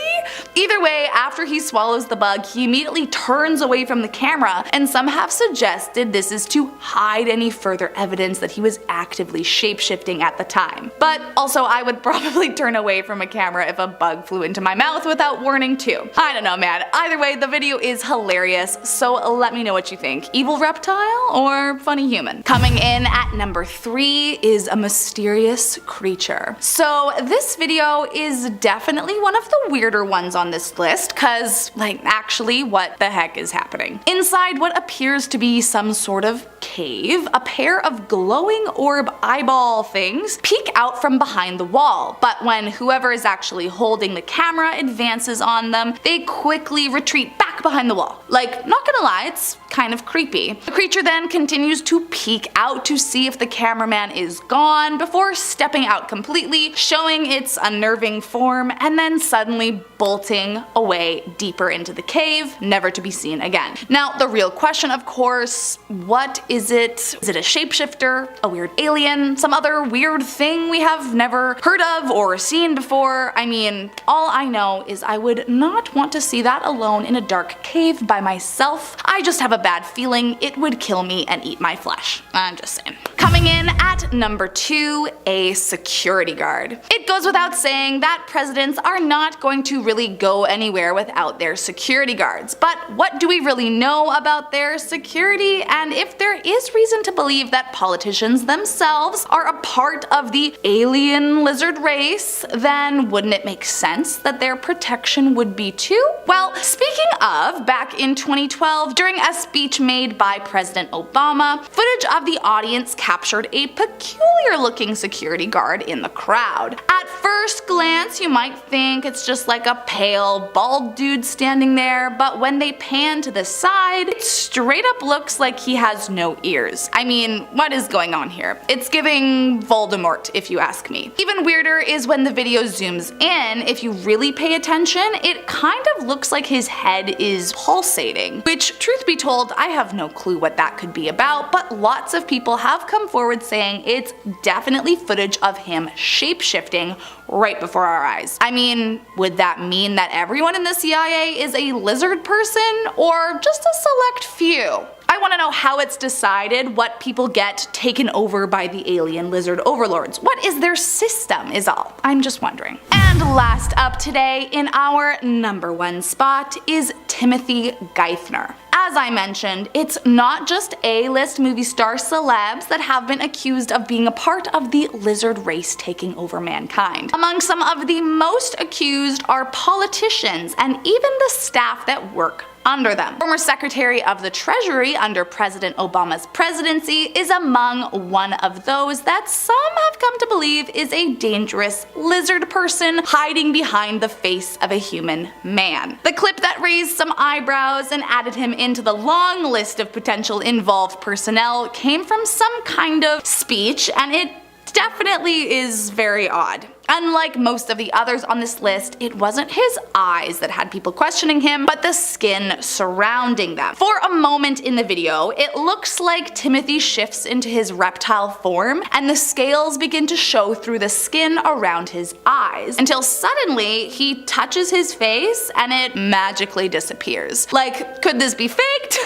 Either way, after he swallows the bug, he immediately turns away from the camera, and some have suggested this is to hide any further evidence that he was actively shapeshifting at the time. But also, I would probably turn away from a camera if a bug flew into my mouth without warning too. I don't know, man. Either way, the video is hilarious, so let me know what you think. Evil reptile or funny human? Coming in at number 3 is a mysterious creature. So this video is definitely one of the weirder ones on this list, cause like actually what the heck is happening? Inside what appears to be some sort of cave, a pair of glowing orb eyeball things peek out from behind the wall, but when whoever is actually holding the camera advances on them, they quickly retreat back behind the wall. Like, not gonna lie, it's kind of creepy. The creature then continues to peek out to see if the cameraman is gone before stepping out completely, showing its unnerving form, and then suddenly bolting away deeper into the cave, never to be seen again. Now, the real question, of course, what is it? Is it a shapeshifter, a weird alien, some other weird thing we have never heard of or seen before? I mean, all I know is I would not want to see that alone in a dark cave by myself. I just have a bad feeling it would kill me and eat my flesh. I'm just saying. Coming in at number 2, a security guard. It goes without saying that presidents are not going to really go anywhere without their security guards. But what do we really know about their security? And if there is reason to believe that politicians themselves are a part of the alien lizard race, then wouldn't it make sense that their protection would be too? Well, speaking of, back in 2012, during a speech made by President Obama, footage of the audience captured a peculiar looking security guard in the crowd. At first glance, you might think it's just like a pale, bald dude standing there, but when they pan to the side, it straight up looks like he has no ears. I mean, what is going on here? It's giving Voldemort, if you ask me. Even weirder is when the video zooms in. If you really pay attention, it kind of looks like his head is pulsating, which, truth be told, I have no clue what that could be about, but lots of people have come forward saying it's definitely footage of him shapeshifting right before our eyes. I mean, would that mean that everyone in the CIA is a lizard person, or just a select few? I want to know how it's decided what people get taken over by the alien lizard overlords. What is their system is all. I'm just wondering. And last up today in our number 1 spot is Timothy Geithner. As I mentioned, it's not just A-list movie star celebs that have been accused of being a part of the lizard race taking over mankind. Among some of the most accused are politicians and even the staff that work under them. Former Secretary of the Treasury under President Obama's presidency is among one of those that some have come to believe is a dangerous lizard person hiding behind the face of a human man. The clip that raised some eyebrows and added him into the long list of potential involved personnel came from some kind of speech, and it definitely is very odd. Unlike most of the others on this list, it wasn't his eyes that had people questioning him, but the skin surrounding them. For a moment in the video, it looks like Timothy shifts into his reptile form, and the scales begin to show through the skin around his eyes, until suddenly he touches his face and it magically disappears. Like, could this be faked?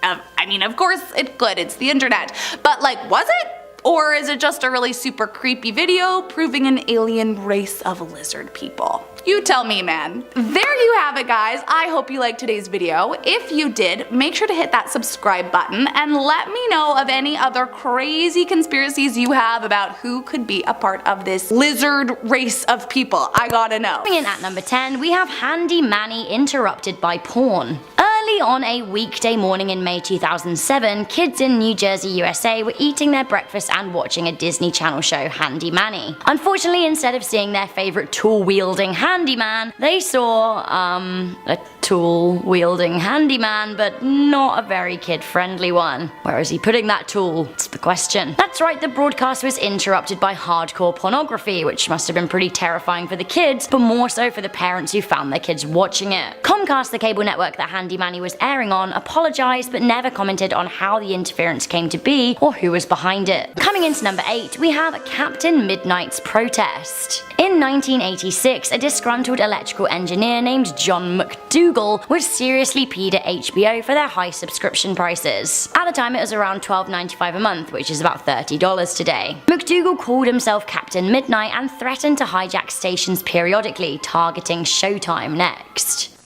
I mean, of course it could, it's the internet. But like, was it? Or is it just a really super creepy video proving an alien race of lizard people? You tell me, man. There you have it, guys. I hope you liked today's video. If you did, make sure to hit that subscribe button and let me know of any other crazy conspiracies you have about who could be a part of this lizard race of people. I gotta know. Coming in at number 10, we have Handy Manny interrupted by porn. Early on a weekday morning in May 2007, kids in New Jersey, USA were eating their breakfast and watching a Disney Channel show, Handy Manny. Unfortunately, instead of seeing their favorite tool-wielding handyman, they saw, a tool-wielding handyman, but not a very kid-friendly one. Where is he putting that tool? That's the question. That's right, the broadcast was interrupted by hardcore pornography, which must have been pretty terrifying for the kids, but more so for the parents who found their kids watching it. Comcast, the cable network that Handy Manny was airing on, apologized but never commented on how the interference came to be or who was behind it. Coming into number 8, we have Captain Midnight's protest. In 1986, a disgruntled electrical engineer named John McDougal was seriously peed at HBO for their high subscription prices. At the time it was around $12.95 a month, which is about $30 today. McDougal called himself Captain Midnight and threatened to hijack stations periodically, targeting Showtime next.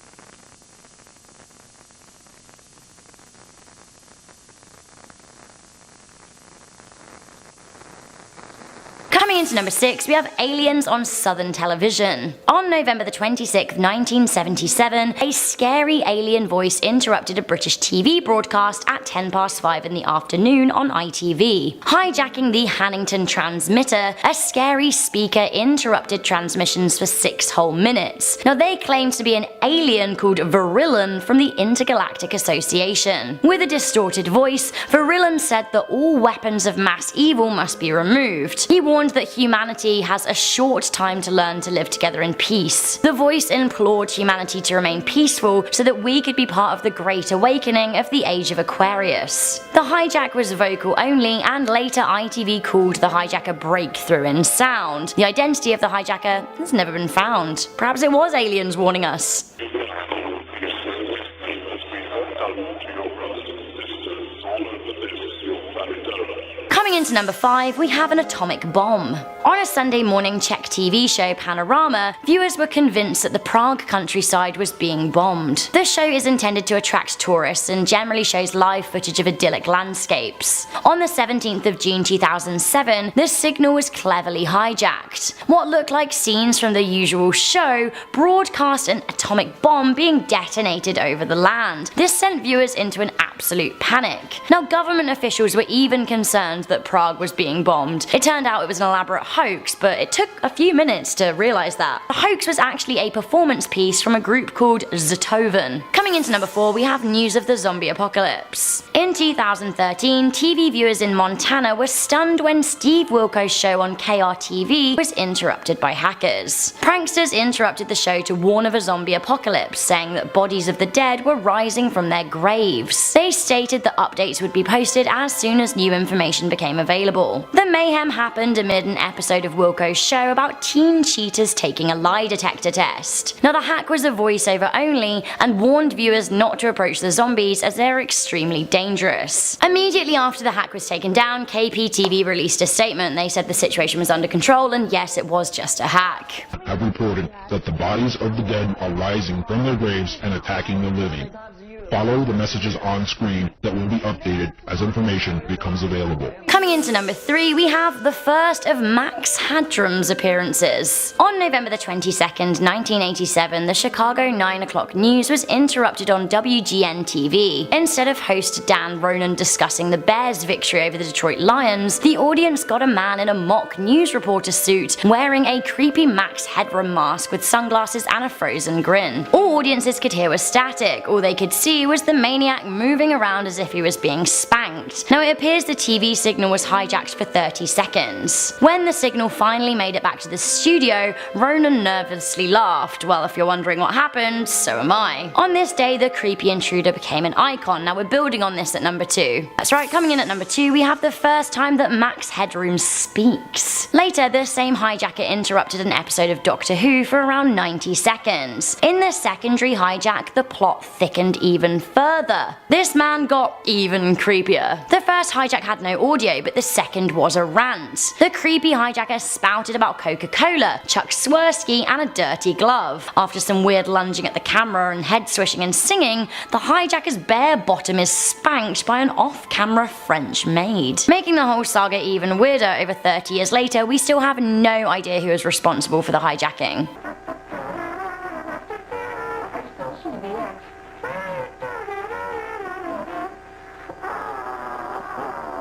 Coming into number 6, we have aliens on Southern television. On November the 26th, 1977, a scary alien voice interrupted a British TV broadcast at 5:10 in the afternoon on ITV. Hijacking the Hannington transmitter, a scary speaker interrupted transmissions for 6 whole minutes. Now they claimed to be an alien called Virillan from the Intergalactic Association. With a distorted voice, Virillan said that all weapons of mass evil must be removed. He warned that humanity has a short time to learn to live together in peace. The voice implored humanity to remain peaceful so that we could be part of the Great Awakening of the Age of Aquarius. The hijack was vocal only, and later ITV called the hijacker breakthrough in sound. The identity of the hijacker has never been found. Perhaps it was aliens warning us. Coming into number 5, we have an atomic bomb. On a Sunday morning Czech TV show, Panorama, viewers were convinced that the Prague countryside was being bombed. The show is intended to attract tourists and generally shows live footage of idyllic landscapes. On the 17th of June 2007, the signal was cleverly hijacked. What looked like scenes from the usual show broadcast an atomic bomb being detonated over the land. This sent viewers into an absolute panic. Now, government officials were even concerned that Prague was being bombed. It turned out it was an elaborate hoax, but it took a few minutes to realize that. The hoax was actually a performance piece from a group called Zetoven. Coming into number 4, we have news of the zombie apocalypse. In 2013, TV viewers in Montana were stunned when Steve Wilkos' show on KRTV was interrupted by hackers. Pranksters interrupted the show to warn of a zombie apocalypse, saying that bodies of the dead were rising from their graves. They stated that updates would be posted as soon as new information became available. The mayhem happened amid an episode of Wilkos' show about teen cheaters taking a lie detector test. Now, the hack was a voiceover only and warned viewers not to approach the zombies as they're extremely dangerous. Immediately after the hack was taken down, KPTV released a statement. They said the situation was under control and yes, it was just a hack. Have reported that the bodies of the dead are rising from their graves and attacking the living. Follow the messages on screen that will be updated as information becomes available. Coming into number 3, we have the first of Max Headroom's appearances. On November the 22nd, 1987, the Chicago 9 o'clock news was interrupted on WGN-TV. Instead of host Dan Ronan discussing the Bears' victory over the Detroit Lions, the audience got a man in a mock news reporter suit wearing a creepy Max Headroom mask with sunglasses and a frozen grin. All audiences could hear was static. All they could see was the maniac moving around as if he was being spanked. Now, it appears the TV signal was hijacked for 30 seconds. When the signal finally made it back to the studio, Ronan nervously laughed. Well, if you're wondering what happened, so am I. On this day, the creepy intruder became an icon. Now we're building on this at number 2. That's right, coming in at number 2, we have the first time that Max Headroom speaks. Later, the same hijacker interrupted an episode of Doctor Who for around 90 seconds. In the secondary hijack, the plot thickened even even further. This man got even creepier. The first hijack had no audio, but the second was a rant. The creepy hijacker spouted about Coca-Cola, Chuck Swirsky, and a dirty glove. After some weird lunging at the camera and head swishing and singing, the hijacker's bare bottom is spanked by an off-camera French maid. Making the whole saga even weirder, over 30 years later, we still have no idea who is responsible for the hijacking.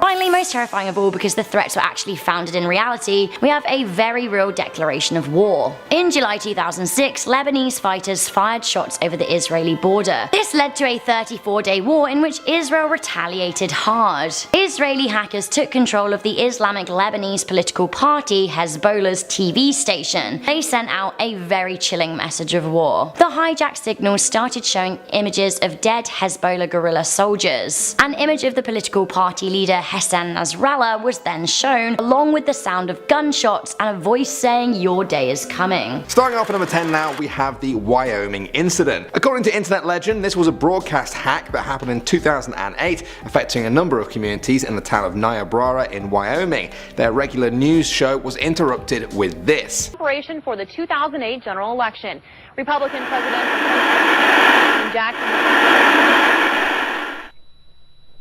Finally, most terrifying of all, because the threats were actually founded in reality, we have a very real declaration of war. In July 2006, Lebanese fighters fired shots over the Israeli border. This led to a 34-day war in which Israel retaliated hard. Israeli hackers took control of the Islamic Lebanese political party Hezbollah's TV station. They sent out a very chilling message of war. The hijacked signals started showing images of dead Hezbollah guerrilla soldiers. An image of the political party leader Hassan Nasrallah was then shown, along with the sound of gunshots and a voice saying, "Your day is coming." Starting off at number 10 now, we have the Wyoming incident. According to internet legend, this was a broadcast hack that happened in 2008, affecting a number of communities in the town of Niobrara in Wyoming. Their regular news show was interrupted with this. Preparation for the 2008 general election. Republican President Jackson.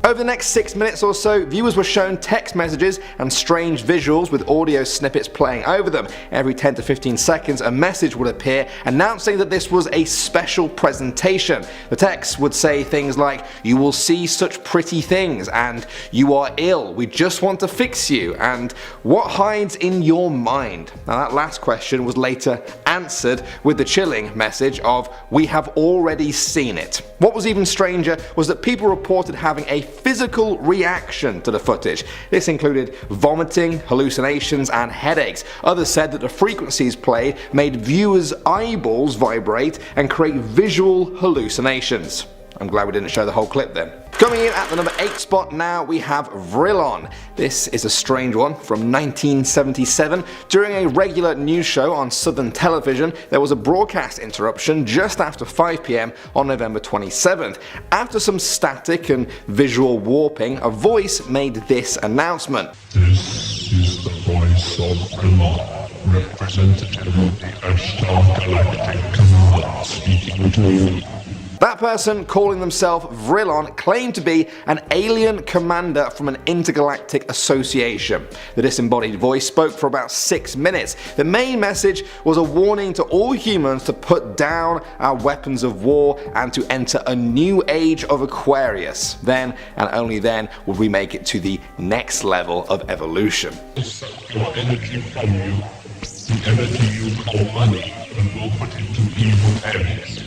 Over the next 6 minutes or so, viewers were shown text messages and strange visuals with audio snippets playing over them. Every 10 to 15 seconds a message would appear announcing that this was a special presentation. The text would say things like, "You will see such pretty things," and "You are ill, we just want to fix you," and "What hides in your mind?" Now that last question was later answered with the chilling message of, "We have already seen it." What was even stranger was that people reported having a physical reaction to the footage. This included vomiting, hallucinations, and headaches. Others said that the frequencies played made viewers' eyeballs vibrate and create visual hallucinations. I'm glad we didn't show the whole clip then. Coming in at the number 8 spot now, we have Vrillon. This is a strange one from 1977. During a regular news show on Southern television, there was a broadcast interruption just after 5 PM on November 27th. After some static and visual warping, a voice made this announcement. This is the voice of Vrillon, representative of the Ashtar Galactic Command, speaking to you. That person, calling themselves Vrillon, claimed to be an alien commander from an intergalactic association. The disembodied voice spoke for about 6 minutes. The main message was a warning to all humans to put down our weapons of war and to enter a new age of Aquarius. Then, and only then, would we make it to the next level of evolution. Suck your energy from you, the energy you call money, and we'll put it to evil areas,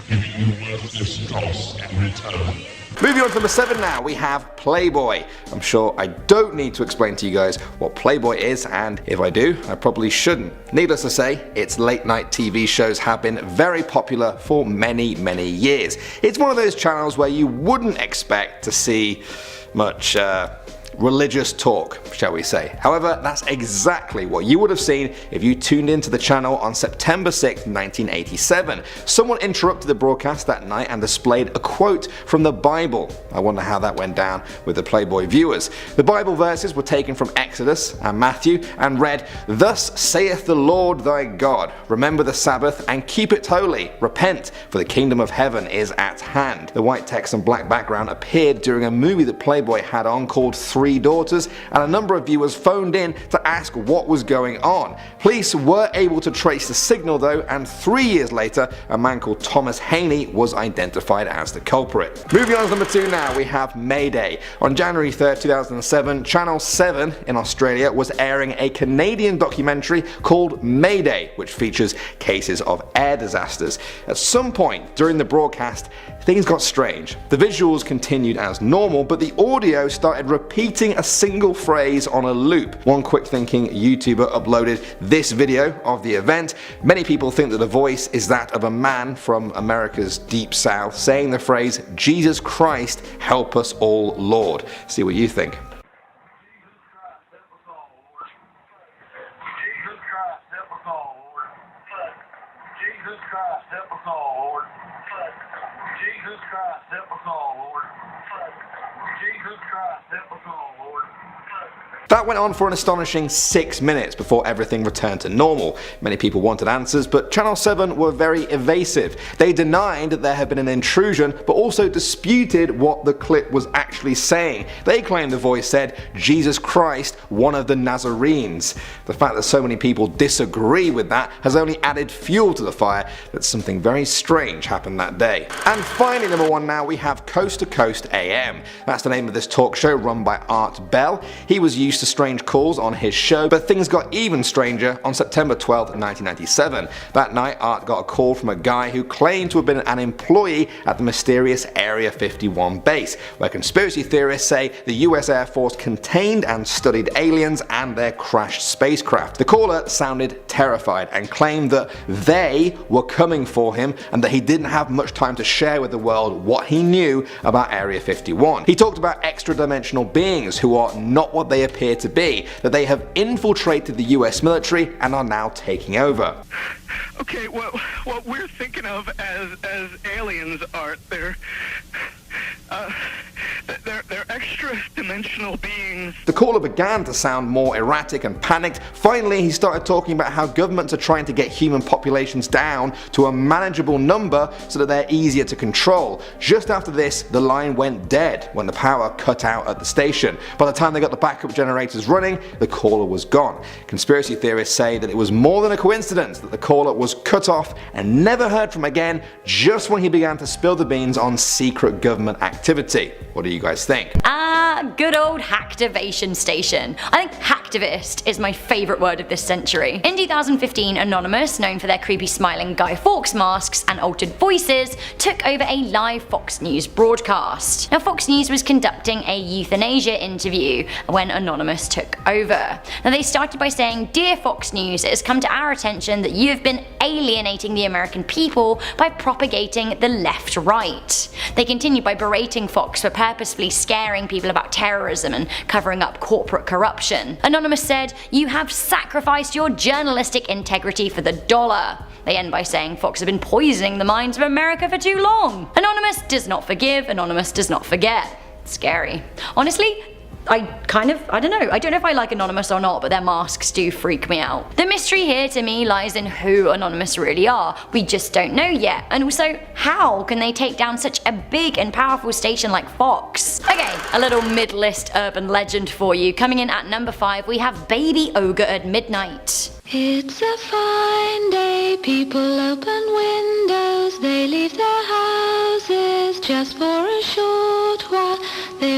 giving you worthless dross in return. Moving on to number 7 now, we have Playboy. I'm sure I don't need to explain to you guys what Playboy is, and if I do, I probably shouldn't. Needless to say, its late night TV shows have been very popular for many years. It's one of those channels where you wouldn't expect to see much religious talk, shall we say. However, that's exactly what you would have seen if you tuned into the channel on September 6, 1987. Someone interrupted the broadcast that night and displayed a quote from the Bible. I wonder how that went down with the Playboy viewers. The Bible verses were taken from Exodus and Matthew and read, "Thus saith the Lord thy God, remember the Sabbath and keep it holy. Repent, for the kingdom of heaven is at hand." The white text and black background appeared during a movie that Playboy had on called Three Daughters, and a number of viewers phoned in to ask what was going on. Police were able to trace the signal though, and 3 years later a man called Thomas Haney was identified as the culprit. Moving on to number 2 now, we have Mayday. On January 3rd, 2007, Channel 7 in Australia was airing a Canadian documentary called Mayday, which features cases of air disasters. At some point during the broadcast, things got strange. The visuals continued as normal, but the audio started repeating a single phrase on a loop. One quick thinking YouTuber uploaded this video of the event. Many people think that the voice is that of a man from America's deep south saying the phrase, "Jesus Christ, help us all, Lord." See what you think. Christ, help us all, Lord. Jesus Christ, help us all, Lord. That went on for an astonishing 6 minutes before everything returned to normal. Many people wanted answers, but Channel 7 were very evasive. They denied that there had been an intrusion, but also disputed what the clip was actually saying. They claimed the voice said, "Jesus Christ, one of the Nazarenes." The fact that so many people disagree with that has only added fuel to the fire that something very strange happened that day. And finally, number 1 now, we have Coast to Coast AM. That's the name of this talk show run by Art Bell. He was used to strange calls on his show, but things got even stranger on September 12, 1997. That night, Art got a call from a guy who claimed to have been an employee at the mysterious Area 51 base, where conspiracy theorists say the US Air Force contained and studied aliens and their crashed spacecraft. The caller sounded terrified and claimed that they were coming for him and that he didn't have much time to share with the world what he knew about Area 51. He talked about extra-dimensional beings who are not what they appear to be, that they have infiltrated the US military and are now taking over. Okay, what we're thinking of as aliens are they're extra-dimensional beings. The caller began to sound more erratic and panicked. Finally, he started talking about how governments are trying to get human populations down to a manageable number so that they're easier to control. Just after this, the line went dead when the power cut out at the station. By the time they got the backup generators running, the caller was gone. Conspiracy theorists say that it was more than a coincidence that the caller was cut off and never heard from again just when he began to spill the beans on secret government activity. What do you guys think? Good old hacktivation station. I think hacktivist is my favourite word of this century. In 2015, Anonymous, known for their creepy smiling Guy Fawkes masks and altered voices, took over a live Fox News broadcast. Now, Fox News was conducting a euthanasia interview when Anonymous took over. Now, they started by saying, "Dear Fox News, it has come to our attention that you have been alienating the American people by propagating the left-right." They continued by berating Fox for purposefully scaring people about terrorism and covering up corporate corruption. Anonymous said, "You have sacrificed your journalistic integrity for the dollar." They end by saying Fox have been poisoning the minds of America for too long. Anonymous does not forgive, Anonymous does not forget. Scary. Honestly, I don't know if I like Anonymous or not, but their masks do freak me out. The mystery here to me lies in who Anonymous really are. We just don't know yet. And also, how can they take down such a big and powerful station like Fox? Okay, a little mid-list urban legend for you. Coming in at number 5, we have Baby Ogre at Midnight. It's a fine day, people open windows, they leave their houses just for a short while.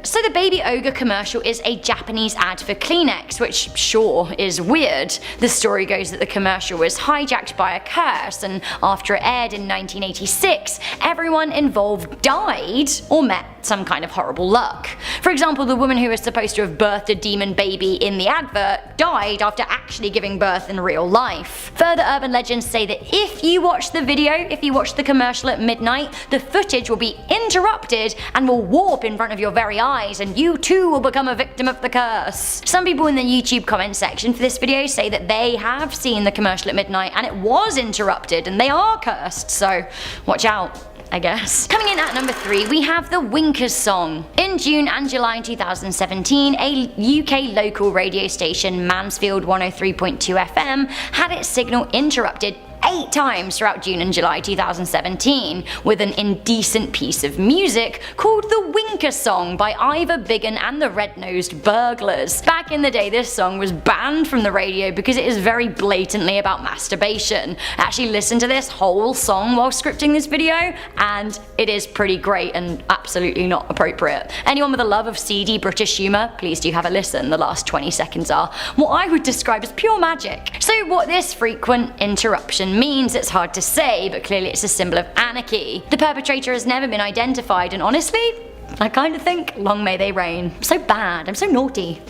So the Baby Ogre commercial is a Japanese ad for Kleenex, which sure is weird. The story goes that the commercial was hijacked by a curse, and after it aired in 1986, everyone involved died or met some kind of horrible luck. For example, the woman who was supposed to have birthed a demon baby in the advert died after actually giving birth in real life. Further urban legends say that if you watch the commercial at midnight, the footage will be interrupted and will warp in front of your very eyes, and you too will become a victim of the curse. Some people in the YouTube comment section for this video say that they have seen the commercial at midnight and it was interrupted and they are cursed, so watch out, I guess. Coming in at number 3, we have the Winkers song. In June and July 2017, a UK local radio station, Mansfield 103.2 FM, had its signal interrupted 8 times throughout June and July 2017 with an indecent piece of music called the Winker Song by Ivor Biggin and the Red-Nosed Burglars. Back in the day, this song was banned from the radio because it is very blatantly about masturbation. I actually listened to this whole song while scripting this video, and it is pretty great and absolutely not appropriate. Anyone with a love of seedy British humour, please do have a listen. The last 20 seconds are what I would describe as pure magic. So what this frequent interruption means, it's hard to say, but clearly it's a symbol of anarchy. The perpetrator has never been identified, and honestly, I kind of think long may they reign. I'm so bad, I'm so naughty.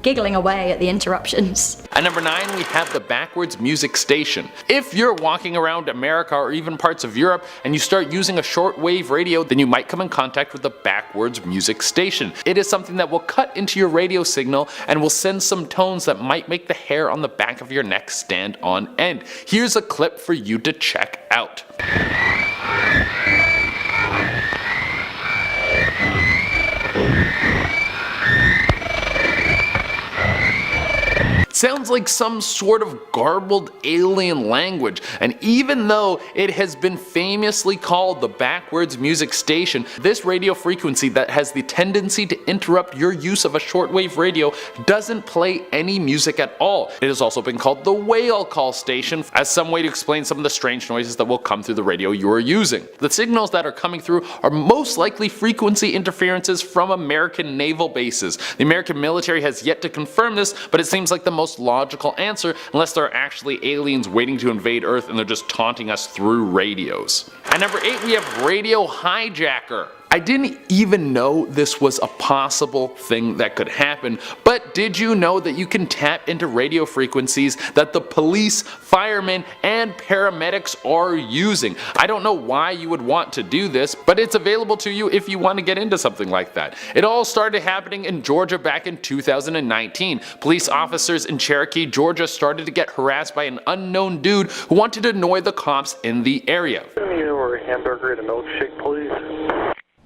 Giggling away at the interruptions. At number 9, we have the backwards music station. If you're walking around America or even parts of Europe and you start using a shortwave radio, then you might come in contact with the backwards music station. It is something that will cut into your radio signal and will send some tones that might make the hair on the back of your neck stand on end. Here's a clip for you to check out. sounds like some sort of garbled alien language, and even though it has been famously called the backwards music station, this radio frequency that has the tendency to interrupt your use of a shortwave radio doesn't play any music at all. It has also been called the whale call station as some way to explain some of the strange noises that will come through the radio you are using. The signals that are coming through are most likely frequency interferences from American naval bases. The American military has yet to confirm this, but it seems like the most logical answer unless there are actually aliens waiting to invade Earth and they're just taunting us through radios. At number 8 we have radio hijacker. I didn't even know this was a possible thing that could happen, but did you know that you can tap into radio frequencies that the police, firemen, and paramedics are using? I don't know why you would want to do this, but it's available to you if you want to get into something like that. It all started happening in Georgia back in 2019. Police officers in Cherokee, Georgia started to get harassed by an unknown dude who wanted to annoy the cops in the area. Or a hamburger and a milkshake, please.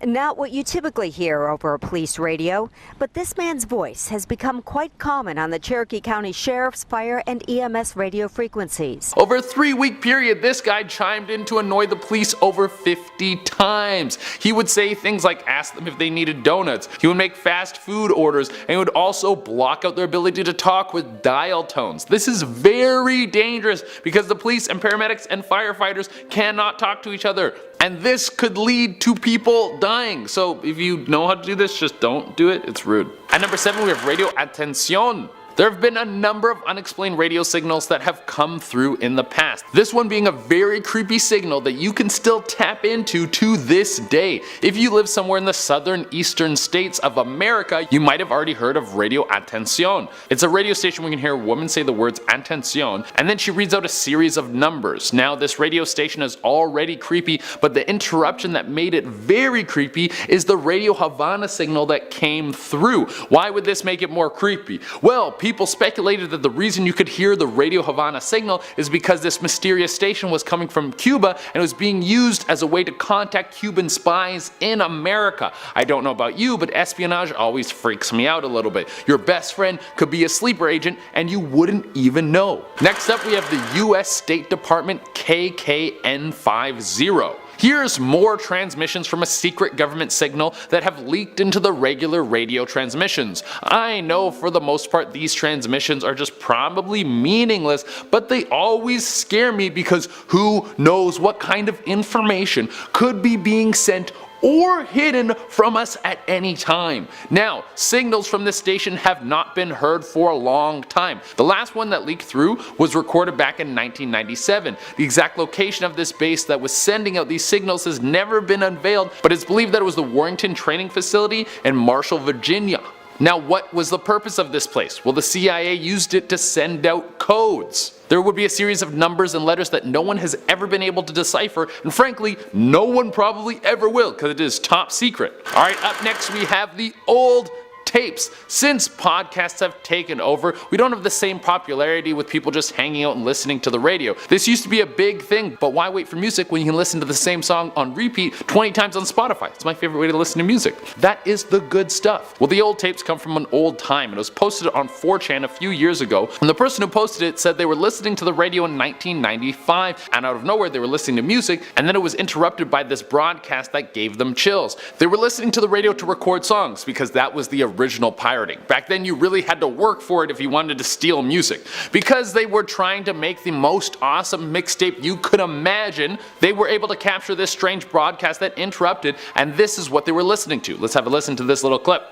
Not what you typically hear over a police radio, but this man's voice has become quite common on the Cherokee County Sheriff's, Fire, and EMS radio frequencies. Over a 3-week period, this guy chimed in to annoy the police over 50 times. He would say things like ask them if they needed donuts, he would make fast food orders, and he would also block out their ability to talk with dial tones. This is very dangerous because the police and paramedics and firefighters cannot talk to each other. And this could lead to people dying. So if you know how to do this, just don't do it. It's rude. At number 7 we have radio atención. There have been a number of unexplained radio signals that have come through in the past. This one being a very creepy signal that you can still tap into to this day. If you live somewhere in the southern eastern states of America, you might have already heard of radio atención. It's a radio station where you can hear a woman say the words atención, and then she reads out a series of numbers. Now this radio station is already creepy, but the interruption that made it very creepy is the Radio Havana signal that came through. Why would this make it more creepy? Well, people speculated that the reason you could hear the Radio Havana signal is because this mysterious station was coming from Cuba and it was being used as a way to contact Cuban spies in America. I don't know about you, but espionage always freaks me out a little bit. Your best friend could be a sleeper agent and you wouldn't even know. Next up we have the US State Department KKN50. Here's more transmissions from a secret government signal that have leaked into the regular radio transmissions. I know for the most part these transmissions are just probably meaningless, but they always scare me because who knows what kind of information could be being sent or hidden from us at any time. Now, signals from this station have not been heard for a long time. The last one that leaked through was recorded back in 1997. The exact location of this base that was sending out these signals has never been unveiled, but it's believed that it was the Warrington Training Facility in Marshall, Virginia. Now, what was the purpose of this place? Well, the CIA used it to send out codes. There would be a series of numbers and letters that no one has ever been able to decipher, and frankly, no one probably ever will because it is top secret. Alright, up next we have the old tapes. Since podcasts have taken over, we don't have the same popularity with people just hanging out and listening to the radio. This used to be a big thing, but why wait for music when you can listen to the same song on repeat 20 times on Spotify? It's my favorite way to listen to music. That is the good stuff. Well, the old tapes come from an old time, and it was posted on 4chan a few years ago, and the person who posted it said they were listening to the radio in 1995, and out of nowhere they were listening to music, and then it was interrupted by this broadcast that gave them chills. They were listening to the radio to record songs because that was the original pirating. Back then you really had to work for it if you wanted to steal music. Because they were trying to make the most awesome mixtape you could imagine, they were able to capture this strange broadcast that interrupted, and this is what they were listening to. Let's have a listen to this little clip.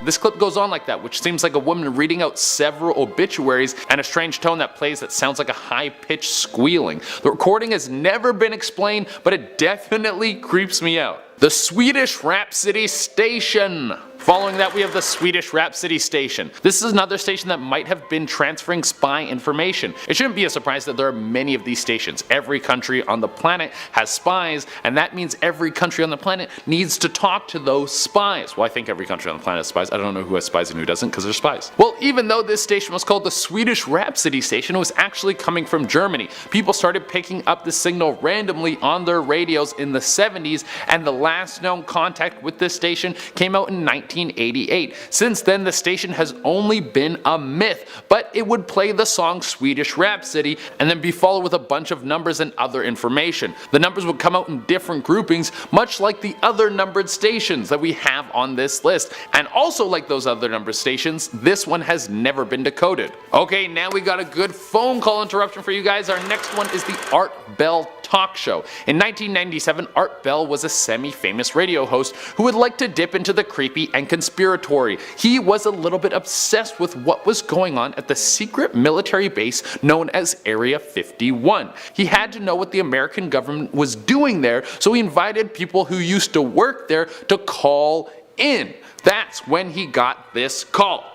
This clip goes on like that, which seems like a woman reading out several obituaries and a strange tone that plays that sounds like a high-pitched squealing. The recording has never been explained, but it definitely creeps me out. The Swedish Rhapsody Station. Following that, we have the Swedish Rhapsody station. This is another station that might have been transferring spy information. It shouldn't be a surprise that there are many of these stations. Every country on the planet has spies, and that means every country on the planet needs to talk to those spies. Well, I think every country on the planet has spies. I don't know who has spies and who doesn't, because they're spies. Well, even though this station was called the Swedish Rhapsody station, it was actually coming from Germany. People started picking up the signal randomly on their radios in the 70s, and the last known contact with this station came out in 1988. Since then, the station has only been a myth, but it would play the song Swedish Rhapsody and then be followed with a bunch of numbers and other information. The numbers would come out in different groupings, much like the other numbered stations that we have on this list. And also like those other numbered stations, this one has never been decoded. Okay, now we got a good phone call interruption for you guys. Our next one is the Art Bell talk show. In 1997, Art Bell was a semi-famous radio host who would like to dip into the creepy and conspiratory. He was a little bit obsessed with what was going on at the secret military base known as Area 51. He had to know what the American government was doing there, so he invited people who used to work there to call in. That's when he got this call.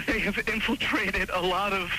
They have infiltrated a lot of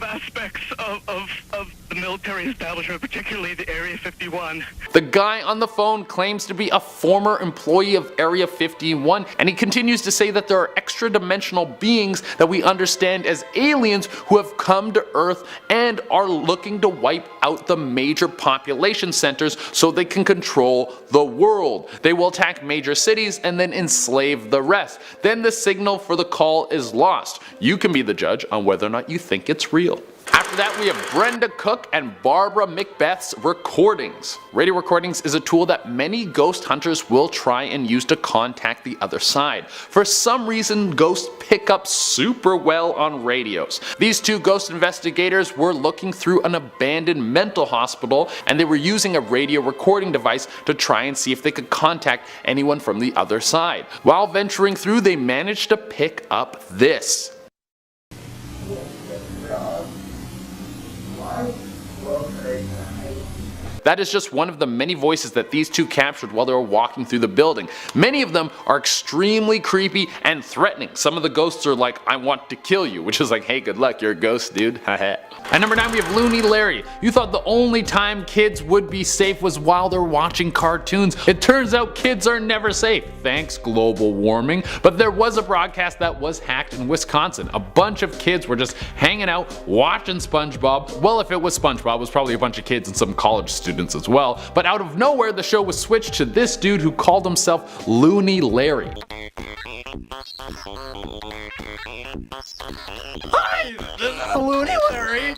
aspects of the military establishment, particularly the Area 51. The guy on the phone claims to be a former employee of Area 51, and he continues to say that there are extra-dimensional beings that we understand as aliens who have come to Earth and are looking to wipe out the major population centers so they can control the world. They will attack major cities and then enslave the rest. Then the signal for the call is lost. You can be the judge on whether or not you think it's real. After that, we have Brenda Cook and Barbara Macbeth's recordings. Radio recordings is a tool that many ghost hunters will try and use to contact the other side. For some reason, ghosts pick up super well on radios. These two ghost investigators were looking through an abandoned mental hospital, and they were using a radio recording device to try and see if they could contact anyone from the other side. While venturing through, they managed to pick up this. That is just one of the many voices that these two captured while they were walking through the building. Many of them are extremely creepy and threatening. Some of the ghosts are like, "I want to kill you," which is like, hey, good luck, you're a ghost, dude. At number 9, we have Loony Larry. You thought the only time kids would be safe was while they're watching cartoons. It turns out kids are never safe. Thanks, global warming. But there was a broadcast that was hacked in Wisconsin. A bunch of kids were just hanging out, watching SpongeBob. Well, if it was SpongeBob, it was probably a bunch of kids and some college students as well. But out of nowhere, the show was switched to this dude who called himself Loony Larry. Hi, this is Loony Larry.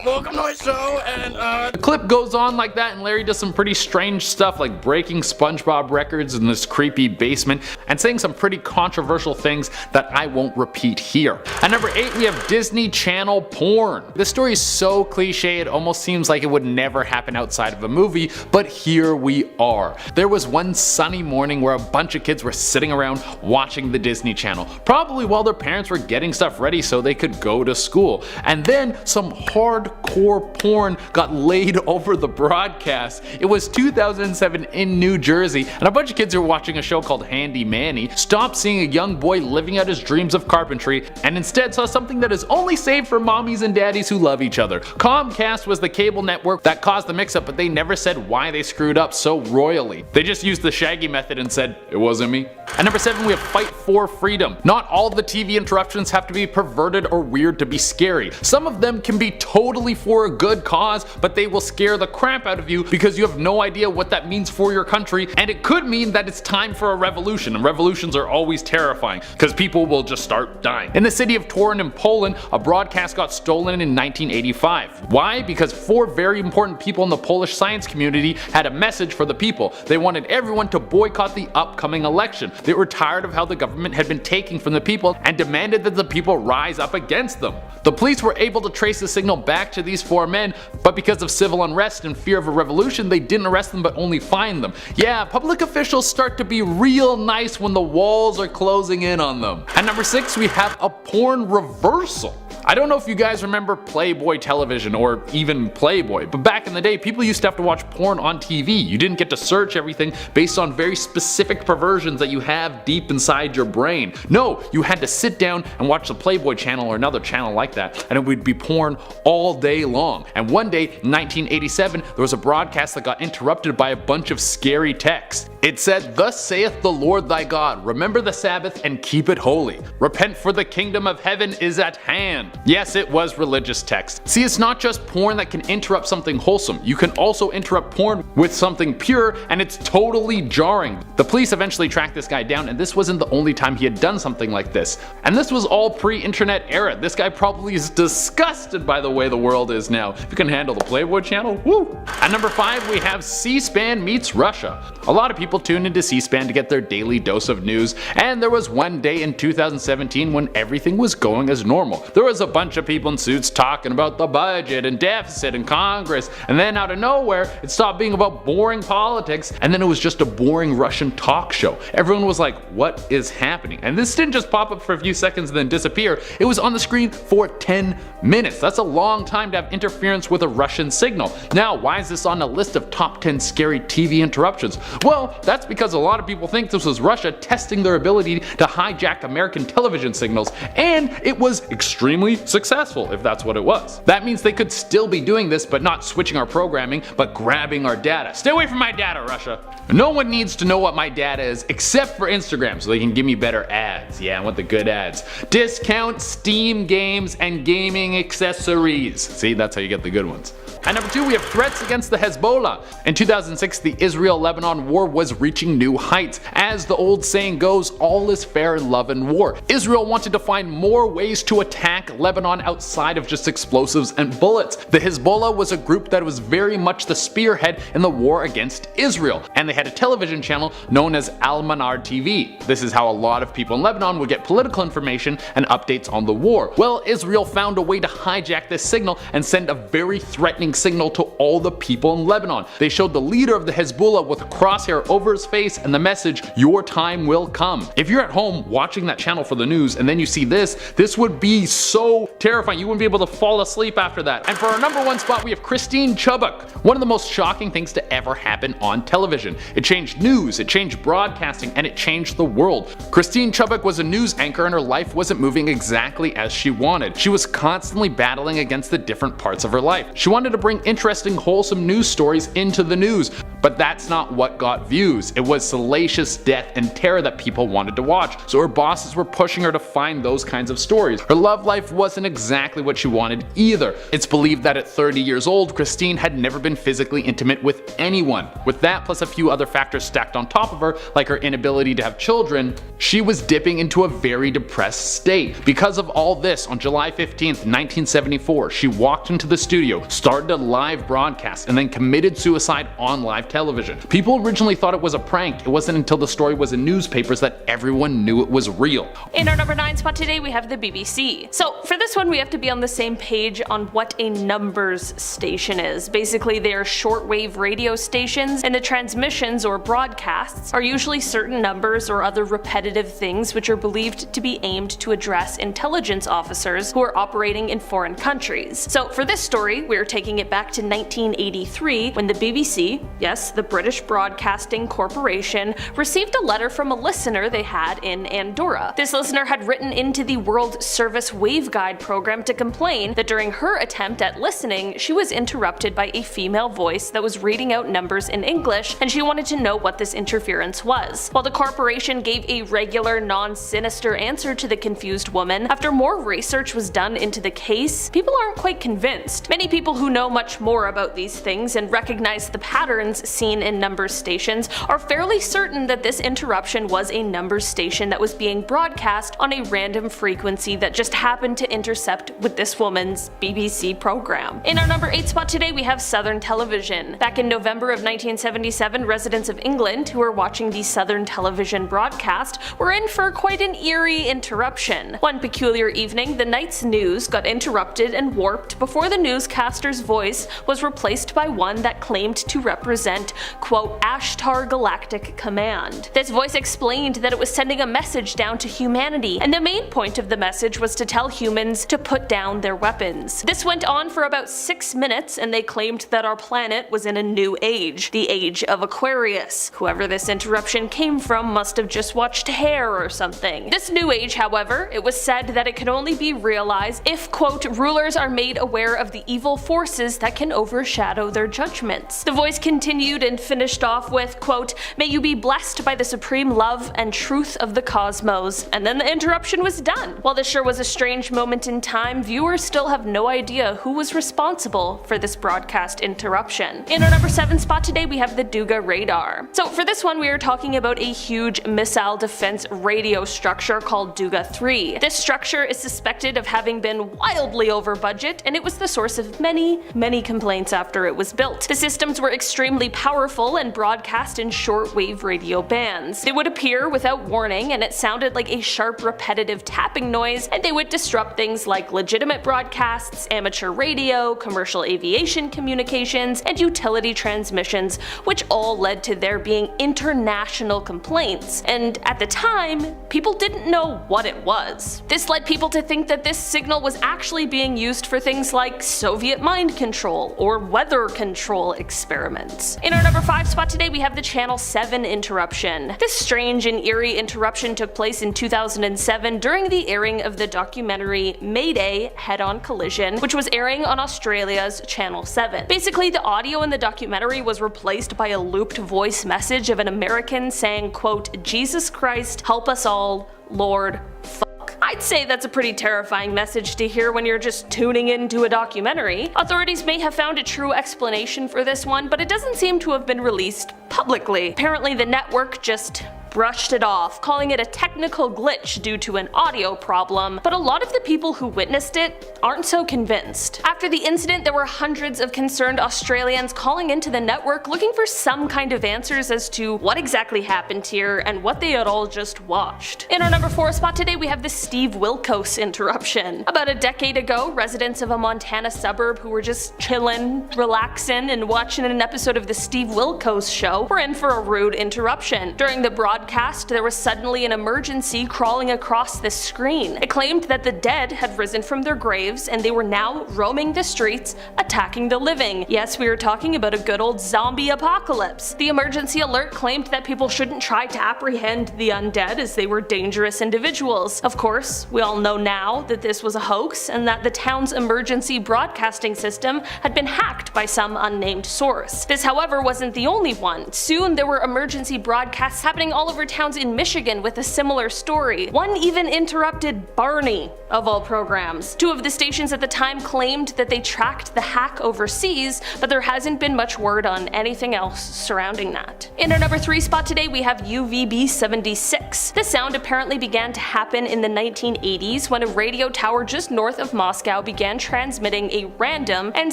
Welcome to my show, and the clip goes on like that, and Larry does some pretty strange stuff like breaking SpongeBob records in this creepy basement and saying some pretty controversial things that I won't repeat here. At number 8, we have Disney Channel porn. This story is so cliche it almost seems like it would never happen outside of a movie, but here we are. There was one sunny morning where a bunch of kids were sitting around watching the Disney Channel, probably while their parents were getting stuff ready so they could go to school. And then some hardcore porn got laid over the broadcast. It was 2007 in New Jersey, and a bunch of kids who were watching a show called Handy Manny stopped seeing a young boy living out his dreams of carpentry and instead saw something that is only saved for mommies and daddies who love each other. Comcast was the cable network that caused the mix-up, but they never said why they screwed up so royally. They just used the Shaggy method and said, "It wasn't me." At number 7, we have Fight for Freedom. Not all the TV interruptions have to be perverted or weird to be scary. Some of them can be totally for a good cause, but they will scare the crap out of you because you have no idea what that means for your country, and it could mean that it's time for a revolution, and revolutions are always terrifying because people will just start dying. In the city of Torun in Poland, a broadcast got stolen in 1985. Why? Because 4 very important people in the Polish science community had a message for the people. They wanted everyone to boycott the upcoming election. They were tired of how the government had been taking from the people and demanded that the people rise up against them. The police were able to trace the signal back to these 4 men, but because of civil unrest and fear of a revolution, they didn't arrest them but only fined them. Yeah, public officials start to be real nice when the walls are closing in on them. At number 6, we have a porn reversal. I don't know if you guys remember Playboy television or even Playboy, but back in the day people used to have to watch porn on TV. You didn't get to search everything based on very specific perversions that you have deep inside your brain. No, you had to sit down and watch the Playboy channel or another channel like that, and it would be porn all day long. And one day in 1987 there was a broadcast that got interrupted by a bunch of scary text. It said, "Thus saith the Lord thy God, remember the Sabbath and keep it holy. Repent, for the kingdom of heaven is at hand." Yes, it was religious text. See, it's not just porn that can interrupt something wholesome. You can also interrupt porn with something pure, and it's totally jarring. The police eventually tracked this guy down, and this wasn't the only time he had done something like this. And this was all pre-internet era. This guy probably is disgusted by the way the world is now. If you can handle the Playboy channel, woo! At number 5 we have C-SPAN meets Russia. A lot of people tune into C-SPAN to get their daily dose of news, and there was one day in 2017 when everything was going as normal. There was a bunch of people in suits talking about the budget and deficit and Congress, and then out of nowhere it stopped being about boring politics, and then it was just a boring Russian talk show. Everyone was like, what is happening? And this didn't just pop up for a few seconds and then disappear. It was on the screen for 10 minutes. That's a long time to have interference with a Russian signal. Now, why is this on a list of top 10 scary TV interruptions? Well, that's because a lot of people think this was Russia testing their ability to hijack American television signals, and it was extremely successful if that's what it was. That means they could still be doing this but not switching our programming, but grabbing our data. Stay away from my data, Russia. No one needs to know what my data is except for Instagram so they can give me better ads. Yeah, I want the good ads. Discount Steam games and gaming accessories. See, that's how you get the good ones. At number 2 we have threats against the Hezbollah. In 2006 the Israel-Lebanon war was reaching new heights. As the old saying goes, all is fair in love and war. Israel wanted to find more ways to attack Lebanon outside of just explosives and bullets. The Hezbollah was a group that was very much the spearhead in the war against Israel, and they had a television channel known as Al-Manar TV. This is how a lot of people in Lebanon would get political information and updates on the war. Well, Israel found a way to hijack this signal and send a very threatening signal to all the people in Lebanon. They showed the leader of the Hezbollah with a crosshair over his face and the message, "Your time will come." If you're at home watching that channel for the news and then you see this would be so terrifying. You wouldn't be able to fall asleep after that. And for our number 1 spot we have Christine Chubbuck. One of the most shocking things to ever happen on television. It changed news, it changed broadcasting, and it changed the world. Christine Chubbuck was a news anchor and her life wasn't moving exactly as she wanted. She was constantly battling against the different parts of her life. She wanted to bring interesting, wholesome news stories into the news, but that's not what got views. It was salacious death and terror that people wanted to watch, so her bosses were pushing her to find those kinds of stories. Her love life wasn't exactly what she wanted either. It's believed that at 30 years old, Christine had never been physically intimate with anyone. With that plus a few other factors stacked on top of her, like her inability to have children, she was dipping into a very depressed state. Because of all this, on July 15th, 1974, she walked into the studio, started a live broadcast, and then committed suicide on live television. People originally thought it was a prank. It wasn't until the story was in newspapers that everyone knew it was real. In our number 9 spot today we have the BBC. So for this one we have to be on the same page on what a numbers station is. Basically they are shortwave radio stations, and the transmissions or broadcasts are usually certain numbers or other repetitive things which are believed to be aimed to address intelligence officers who are operating in foreign countries. So for this story we're taking it back to 1983 when the BBC, yes, the British Broadcasting Corporation, received a letter from a listener they had in Andorra. This listener had written into the World Service Waveguide program to complain that during her attempt at listening, she was interrupted by a female voice that was reading out numbers in English, and she wanted to know what this interference was. While the corporation gave a regular, non-sinister answer to the confused woman, after more research was done into the case, people aren't quite convinced. Many people who know much more about these things and recognize the patterns seen in numbers stations are fairly certain that this interruption was a numbers station that was being broadcast on a random frequency that just happened to intercept with this woman's BBC program. In our number 8 spot today we have Southern Television. Back in November of 1977, residents of England who were watching the Southern Television broadcast were in for quite an eerie interruption. One peculiar evening, the night's news got interrupted and warped before the newscaster's voice was replaced by one that claimed to represent meant, quote, Ashtar Galactic Command. This voice explained that it was sending a message down to humanity, and the main point of the message was to tell humans to put down their weapons. This went on for about 6 minutes, and they claimed that our planet was in a new age, the age of Aquarius. Whoever this interruption came from must have just watched Hair or something. This new age, however, it was said that it could only be realized if, quote, rulers are made aware of the evil forces that can overshadow their judgments. The voice continued and finished off with, quote, may you be blessed by the supreme love and truth of the cosmos. And then the interruption was done. While this sure was a strange moment in time, viewers still have no idea who was responsible for this broadcast interruption. In our number 7 spot today, we have the Duga radar. So for this one, we are talking about a huge missile defense radio structure called Duga 3. This structure is suspected of having been wildly over budget, and it was the source of many complaints after it was built. The systems were extremely powerful and broadcast in shortwave radio bands. They would appear without warning, and it sounded like a sharp, repetitive tapping noise, and they would disrupt things like legitimate broadcasts, amateur radio, commercial aviation communications, and utility transmissions, which all led to there being international complaints. And at the time, people didn't know what it was. This led people to think that this signal was actually being used for things like Soviet mind control or weather control experiments. In our number 5 spot today, we have the Channel 7 interruption. This strange and eerie interruption took place in 2007 during the airing of the documentary Mayday Head-On Collision, which was airing on Australia's Channel 7. Basically, the audio in the documentary was replaced by a looped voice message of an American saying, quote, Jesus Christ, help us all, Lord, fuck. I'd say that's a pretty terrifying message to hear when you're just tuning into a documentary. Authorities may have found a true explanation for this one, but it doesn't seem to have been released publicly. Apparently the network just brushed it off, calling it a technical glitch due to an audio problem, but a lot of the people who witnessed it aren't so convinced. After the incident, there were hundreds of concerned Australians calling into the network looking for some kind of answers as to what exactly happened here and what they had all just watched. In our number 4 spot today, we have the Steve Wilkos interruption. About a decade ago, residents of a Montana suburb who were just chillin', relaxing, and watching an episode of the Steve Wilkos show were in for a rude interruption. During the broadcast, there was suddenly an emergency crawling across the screen. It claimed that the dead had risen from their graves and they were now roaming the streets, attacking the living. Yes, we are talking about a good old zombie apocalypse. The emergency alert claimed that people shouldn't try to apprehend the undead as they were dangerous individuals. Of course, we all know now that this was a hoax and that the town's emergency broadcasting system had been hacked by some unnamed source. This, however, wasn't the only one. Soon there were emergency broadcasts happening all over towns in Michigan with a similar story. One even interrupted Barney, of all programs. 2 of the stations at the time claimed that they tracked the hack overseas, but there hasn't been much word on anything else surrounding that. In our number 3 spot today, we have UVB 76. This sound apparently began to happen in the 1980s when a radio tower just north of Moscow began transmitting a random and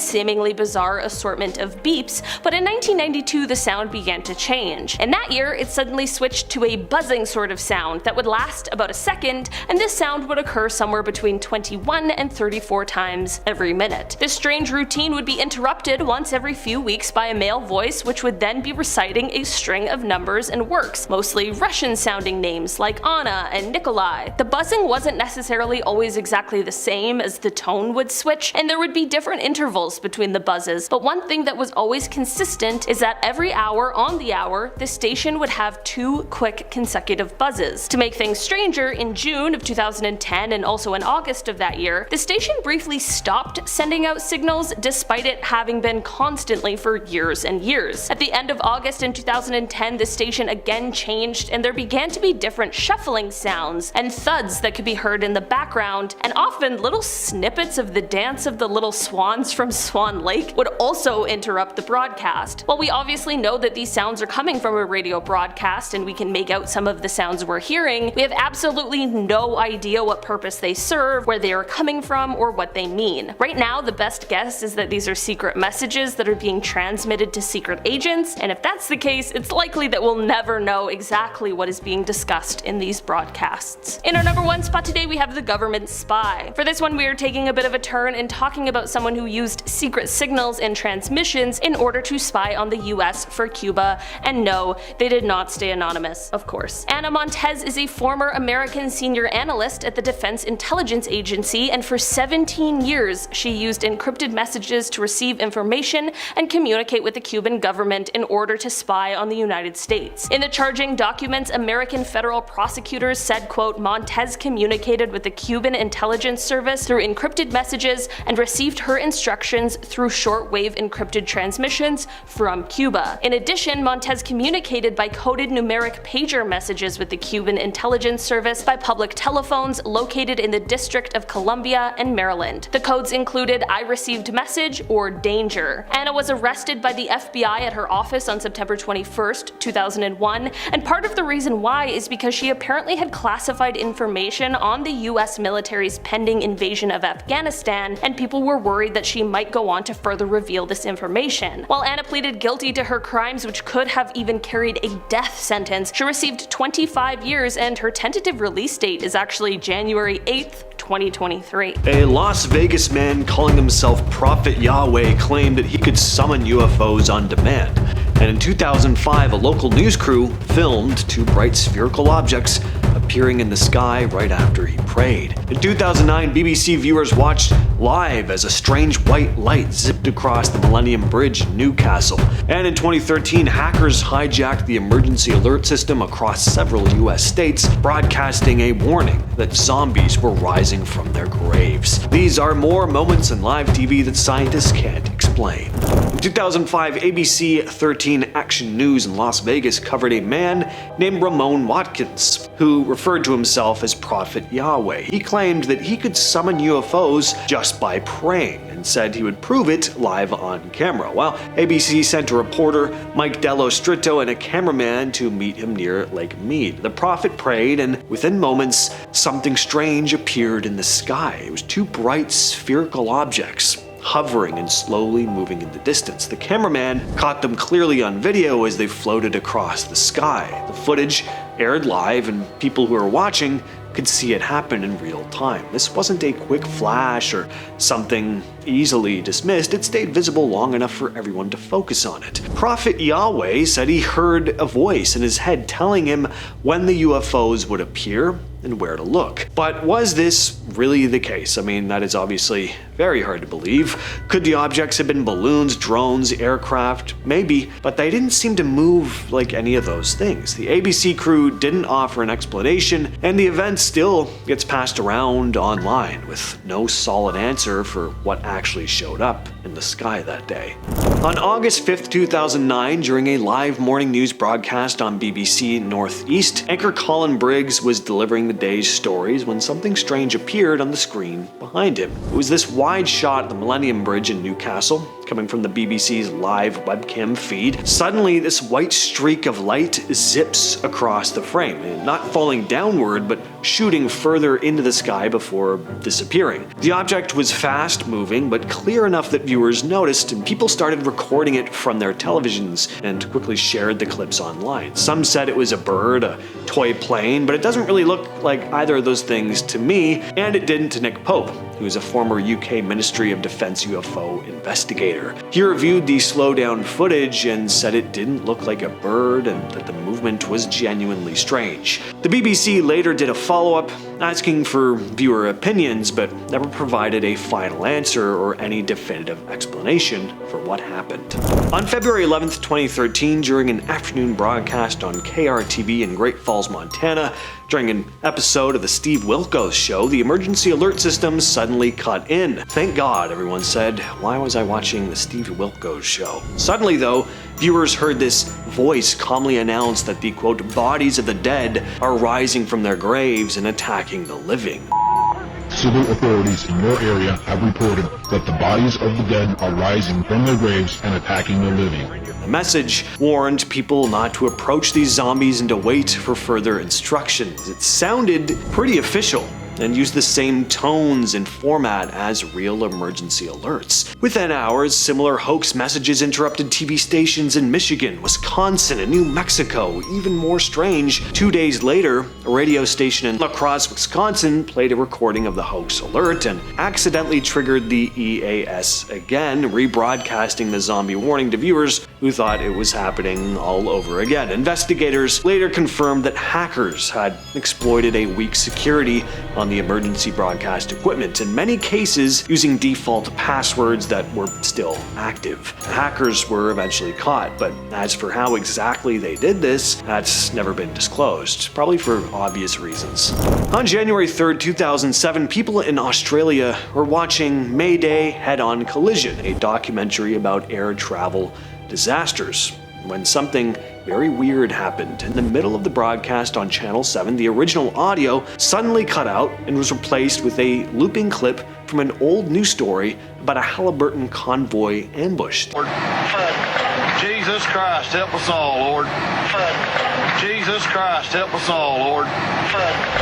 seemingly bizarre assortment of beeps, but in 1992 the sound began to change. In that year, it suddenly switched to a buzzing sort of sound that would last about a second, and this sound would occur somewhere between 21 and 34 times every minute. This strange routine would be interrupted once every few weeks by a male voice, which would then be reciting a string of numbers and works, mostly Russian sounding names like Anna and Nikolai. The buzzing wasn't necessarily always exactly the same, as the tone would switch and there would be different intervals between the buzzes, but one thing that was always consistent is that every hour on the hour, the station would have 2 quick consecutive buzzes. To make things stranger, in June of 2010 and also in August of that year, the station briefly stopped sending out signals despite it having been constantly for years and years. At the end of August in 2010, the station again changed and there began to be different shuffling sounds and thuds that could be heard in the background, and often little snippets of the dance of the little swans from Swan Lake would also interrupt the broadcast. While we obviously know that these sounds are coming from a radio broadcast and we can can make out some of the sounds we're hearing, we have absolutely no idea what purpose they serve, where they are coming from, or what they mean. Right now, the best guess is that these are secret messages that are being transmitted to secret agents, and if that's the case, it's likely that we'll never know exactly what is being discussed in these broadcasts. In our number 1 spot today, we have the government spy. For this one, we are taking a bit of a turn and talking about someone who used secret signals and transmissions in order to spy on the US for Cuba, and no, they did not stay anonymous, of course. Ana Montez is a former American senior analyst at the Defense Intelligence Agency, and for 17 years she used encrypted messages to receive information and communicate with the Cuban government in order to spy on the United States. In the charging documents, American federal prosecutors said, quote, Montez communicated with the Cuban intelligence service through encrypted messages and received her instructions through shortwave encrypted transmissions from Cuba. In addition, Montez communicated by coded numeric pager messages with the Cuban intelligence service by public telephones located in the District of Columbia and Maryland. The codes included "I received message" or "danger." Ana was arrested by the FBI at her office on September 21st, 2001, and part of the reason why is because she apparently had classified information on the US military's pending invasion of Afghanistan, and people were worried that she might go on to further reveal this information. While Ana pleaded guilty to her crimes, which could have even carried a death sentence, she received 25 years, and her tentative release date is actually January 8th, 2023. A Las Vegas man calling himself Prophet Yahweh claimed that he could summon UFOs on demand. And in 2005, a local news crew filmed 2 bright spherical objects appearing in the sky right after he prayed. In 2009, BBC viewers watched live as a strange white light zipped across the Millennium Bridge in Newcastle. And in 2013, hackers hijacked the emergency alert system across several US states, broadcasting a warning that zombies were rising from their graves. These are more moments in live TV that scientists can't explain. In 2005, ABC 13 Action News in Las Vegas covered a man named Ramon Watkins, who referred to himself as Prophet Yahweh. He claimed that he could summon UFOs just by praying, and said he would prove it live on camera. Well, ABC sent a reporter, Mike Dello Stritto, and a cameraman to meet him near Lake Mead. The prophet prayed, and within moments, something strange appeared in the sky. It was 2 bright spherical objects, hovering and slowly moving in the distance. The cameraman caught them clearly on video as they floated across the sky. The footage aired live, and people who were watching could see it happen in real time. This wasn't a quick flash or something easily dismissed. It stayed visible long enough for everyone to focus on it. Prophet Yahweh said he heard a voice in his head telling him when the UFOs would appear and where to look. But was this really the case? I mean, that is obviously very hard to believe. Could the objects have been balloons, drones, aircraft? Maybe, but they didn't seem to move like any of those things. The ABC crew didn't offer an explanation, and the event still gets passed around online with no solid answer for what actually showed up in the sky that day. On August 5th, 2009, during a live morning news broadcast on BBC Northeast, anchor Colin Briggs was delivering the day's stories when something strange appeared on the screen behind him. It was this wide shot of the Millennium Bridge in Newcastle, coming from the BBC's live webcam feed. Suddenly, this white streak of light zips across the frame, not falling downward, but shooting further into the sky before disappearing. The object was fast moving, but clear enough that viewers noticed, and people started recording it from their televisions and quickly shared the clips online. Some said it was a bird, a toy plane, but it doesn't really look like either of those things to me, and it didn't to Nick Pope, who is a former UK Ministry of Defence UFO investigator. He reviewed the slowdown footage and said it didn't look like a bird and that the movement was genuinely strange. The BBC later did a follow-up asking for viewer opinions, but never provided a final answer or any definitive explanation for what happened. On February 11th, 2013, during an afternoon broadcast on KRTV in Great Falls, Montana, during an episode of the Steve Wilkos Show, the emergency alert system suddenly cut in. Thank God, everyone said. Why was I watching the Steve Wilkos Show? Suddenly, though, viewers heard this voice calmly announce that the, quote, bodies of the dead are rising from their graves and attacking the living. Civil authorities in your area have reported that the bodies of the dead are rising from their graves and attacking the living. The message warned people not to approach these zombies and to wait for further instructions. It sounded pretty official and used the same tones and format as real emergency alerts. Within hours, similar hoax messages interrupted TV stations in Michigan, Wisconsin, and New Mexico. Even more strange, 2 days later, a radio station in La Crosse, Wisconsin played a recording of the hoax alert and accidentally triggered the EAS again, rebroadcasting the zombie warning to viewers who thought it was happening all over again. Investigators later confirmed that hackers had exploited a weak security on the emergency broadcast equipment, in many cases using default passwords that were still active. Hackers were eventually caught, but as for how exactly they did this, that's never been disclosed, probably for obvious reasons. On January 3rd, 2007, people in Australia were watching Mayday Head-On Collision, a documentary about air travel disasters, when something very weird happened. In the middle of the broadcast on Channel 7, the original audio suddenly cut out and was replaced with a looping clip from an old news story about a Halliburton convoy ambush. Lord, Jesus Christ, help us all, Lord. Jesus Christ, help us all, Lord.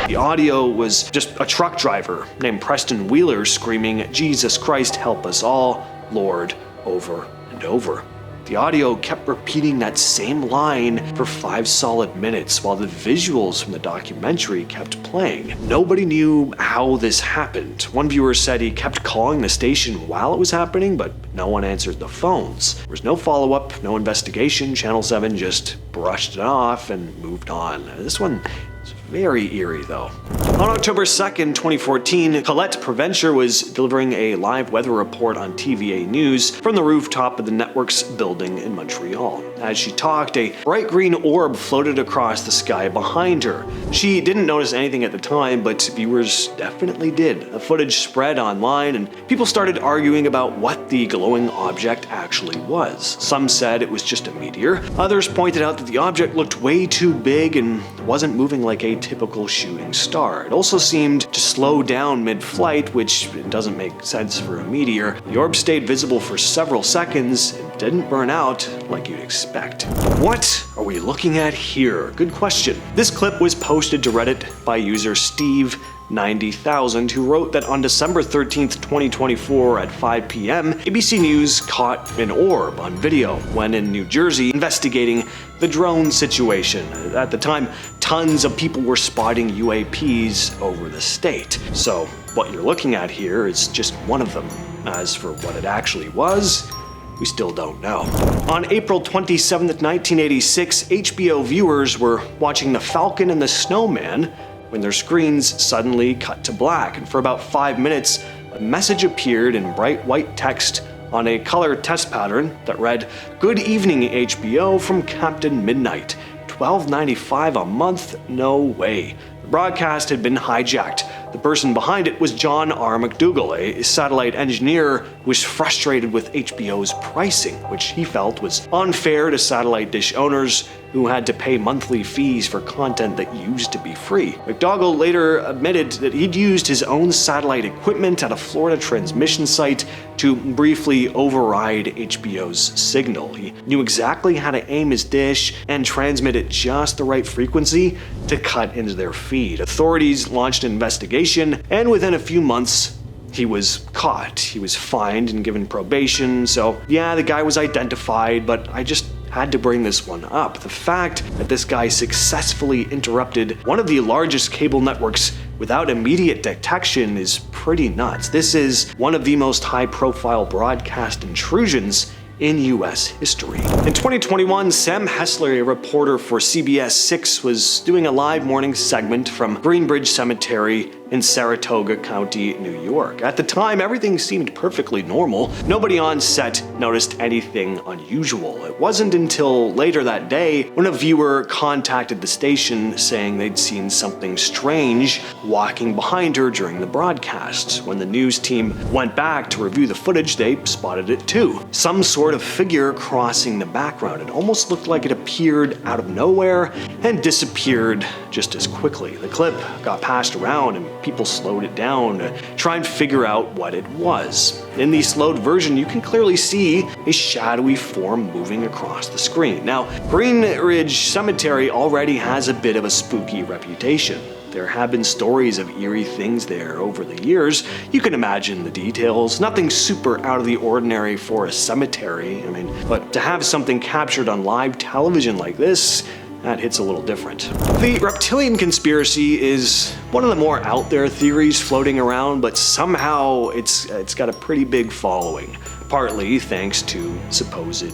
The audio was just a truck driver named Preston Wheeler screaming, "Jesus Christ, help us all, Lord," over and over. The audio kept repeating that same line for 5 solid minutes while the visuals from the documentary kept playing. Nobody knew how this happened. One viewer said he kept calling the station while it was happening, but no one answered the phones. There was no follow-up, no investigation. Channel 7 just brushed it off and moved on. This one is very eerie though. On October 2nd, 2014, Colette Provencher was delivering a live weather report on TVA News from the rooftop of the network's building in Montreal. As she talked, a bright green orb floated across the sky behind her. She didn't notice anything at the time, but viewers definitely did. The footage spread online and people started arguing about what the glowing object actually was. Some said it was just a meteor. Others pointed out that the object looked way too big and wasn't moving like a typical shooting star. It also seemed to slow down mid-flight, which doesn't make sense for a meteor. The orb stayed visible for several seconds and didn't burn out like you'd expect. What are we looking at here? Good question. This clip was posted to Reddit by user Steve90,000, who wrote that on December 13th, 2024 at 5 p.m., ABC News caught an orb on video when in New Jersey investigating the drone situation. At the time, tons of people were spotting UAPs over the state. So what you're looking at here is just one of them. As for what it actually was, we still don't know. On April 27th, 1986, HBO viewers were watching The Falcon and the Snowman when their screens suddenly cut to black, and for about 5 minutes, a message appeared in bright white text on a color test pattern that read, "Good evening, HBO, from Captain Midnight. $12.95 a month? No way." The broadcast had been hijacked. The person behind it was John R. McDougall, a satellite engineer who was frustrated with HBO's pricing, which he felt was unfair to satellite dish owners who had to pay monthly fees for content that used to be free. McDougall later admitted that he'd used his own satellite equipment at a Florida transmission site to briefly override HBO's signal. He knew exactly how to aim his dish and transmit at just the right frequency to cut into their feed. Authorities launched an investigation, and within a few months, he was caught. He was fined and given probation, so yeah, the guy was identified, but I just had to bring this one up. The fact that this guy successfully interrupted one of the largest cable networks without immediate detection is pretty nuts. This is one of the most high-profile broadcast intrusions in US history. In 2021, Sam Hessler, a reporter for CBS 6, was doing a live morning segment from Greenbridge Cemetery in Saratoga County, New York. At the time, everything seemed perfectly normal. Nobody on set noticed anything unusual. It wasn't until later that day when a viewer contacted the station saying they'd seen something strange walking behind her during the broadcast. When the news team went back to review the footage, they spotted it too. Some sort sort of figure crossing the background. It almost looked like it appeared out of nowhere and disappeared just as quickly. The clip got passed around and people slowed it down to try and figure out what it was. In the slowed version, you can clearly see a shadowy form moving across the screen. Now, Green Ridge Cemetery already has a bit of a spooky reputation. There have been stories of eerie things there over the years. You can imagine the details. Nothing super out of the ordinary for a cemetery. But to have something captured on live television like this, that hits a little different. The reptilian conspiracy is one of the more out there theories floating around, but somehow it's got a pretty big following, partly thanks to supposed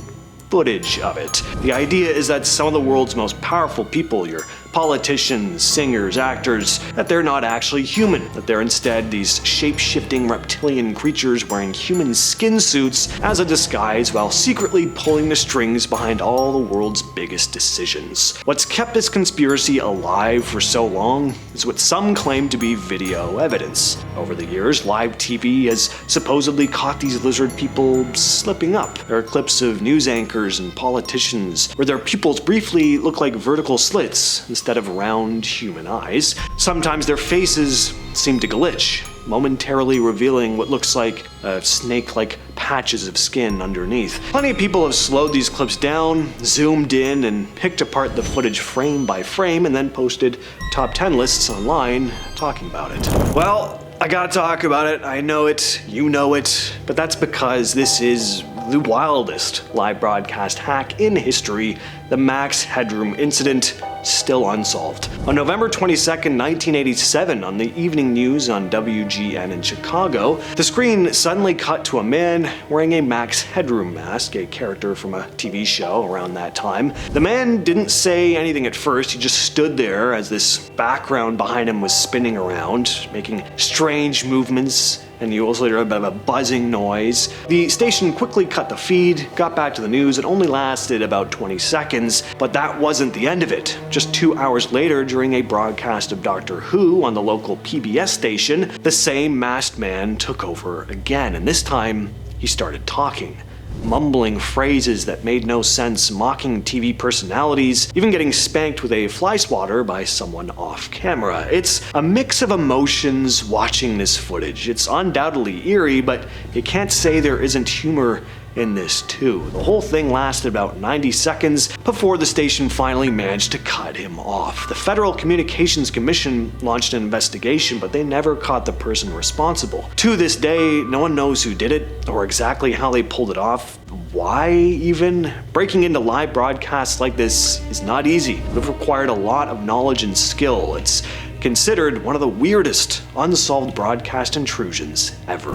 footage of it. The idea is that some of the world's most powerful people, your politicians, singers, actors, that they're not actually human, that they're instead these shape-shifting reptilian creatures wearing human skin suits as a disguise while secretly pulling the strings behind all the world's biggest decisions. What's kept this conspiracy alive for so long is what some claim to be video evidence. Over the years, live TV has supposedly caught these lizard people slipping up. There are clips of news anchors and politicians where their pupils briefly look like vertical slits instead of round human eyes. Sometimes their faces seem to glitch, momentarily revealing what looks like snake-like patches of skin underneath. Plenty of people have slowed these clips down, zoomed in, and picked apart the footage frame by frame, and then posted top 10 lists online talking about it. Well, I gotta talk about it. I know it, you know it, but that's because this is the wildest live broadcast hack in history, the Max Headroom incident, still unsolved. On November 22nd, 1987, on the evening news on WGN in Chicago, the screen suddenly cut to a man wearing a Max Headroom mask, a character from a TV show around that time. The man didn't say anything at first, he just stood there as this background behind him was spinning around, making strange movements, and you also hear a bit of a buzzing noise. The station quickly cut the feed, got back to the news. It only lasted about 20 seconds, but that wasn't the end of it. Just 2 hours later, during a broadcast of Doctor Who on the local PBS station, the same masked man took over again, and this time he started talking, mumbling phrases that made no sense, mocking TV personalities, even getting spanked with a fly swatter by someone off camera. It's a mix of emotions watching this footage. It's undoubtedly eerie, but you can't say there isn't humor in this too. The whole thing lasted about 90 seconds before the station finally managed to cut him off. The Federal Communications Commission launched an investigation, but they never caught the person responsible. To this day, no one knows who did it or exactly how they pulled it off. Why even? Breaking into live broadcasts like this is not easy. It would have required a lot of knowledge and skill. It's considered one of the weirdest unsolved broadcast intrusions ever.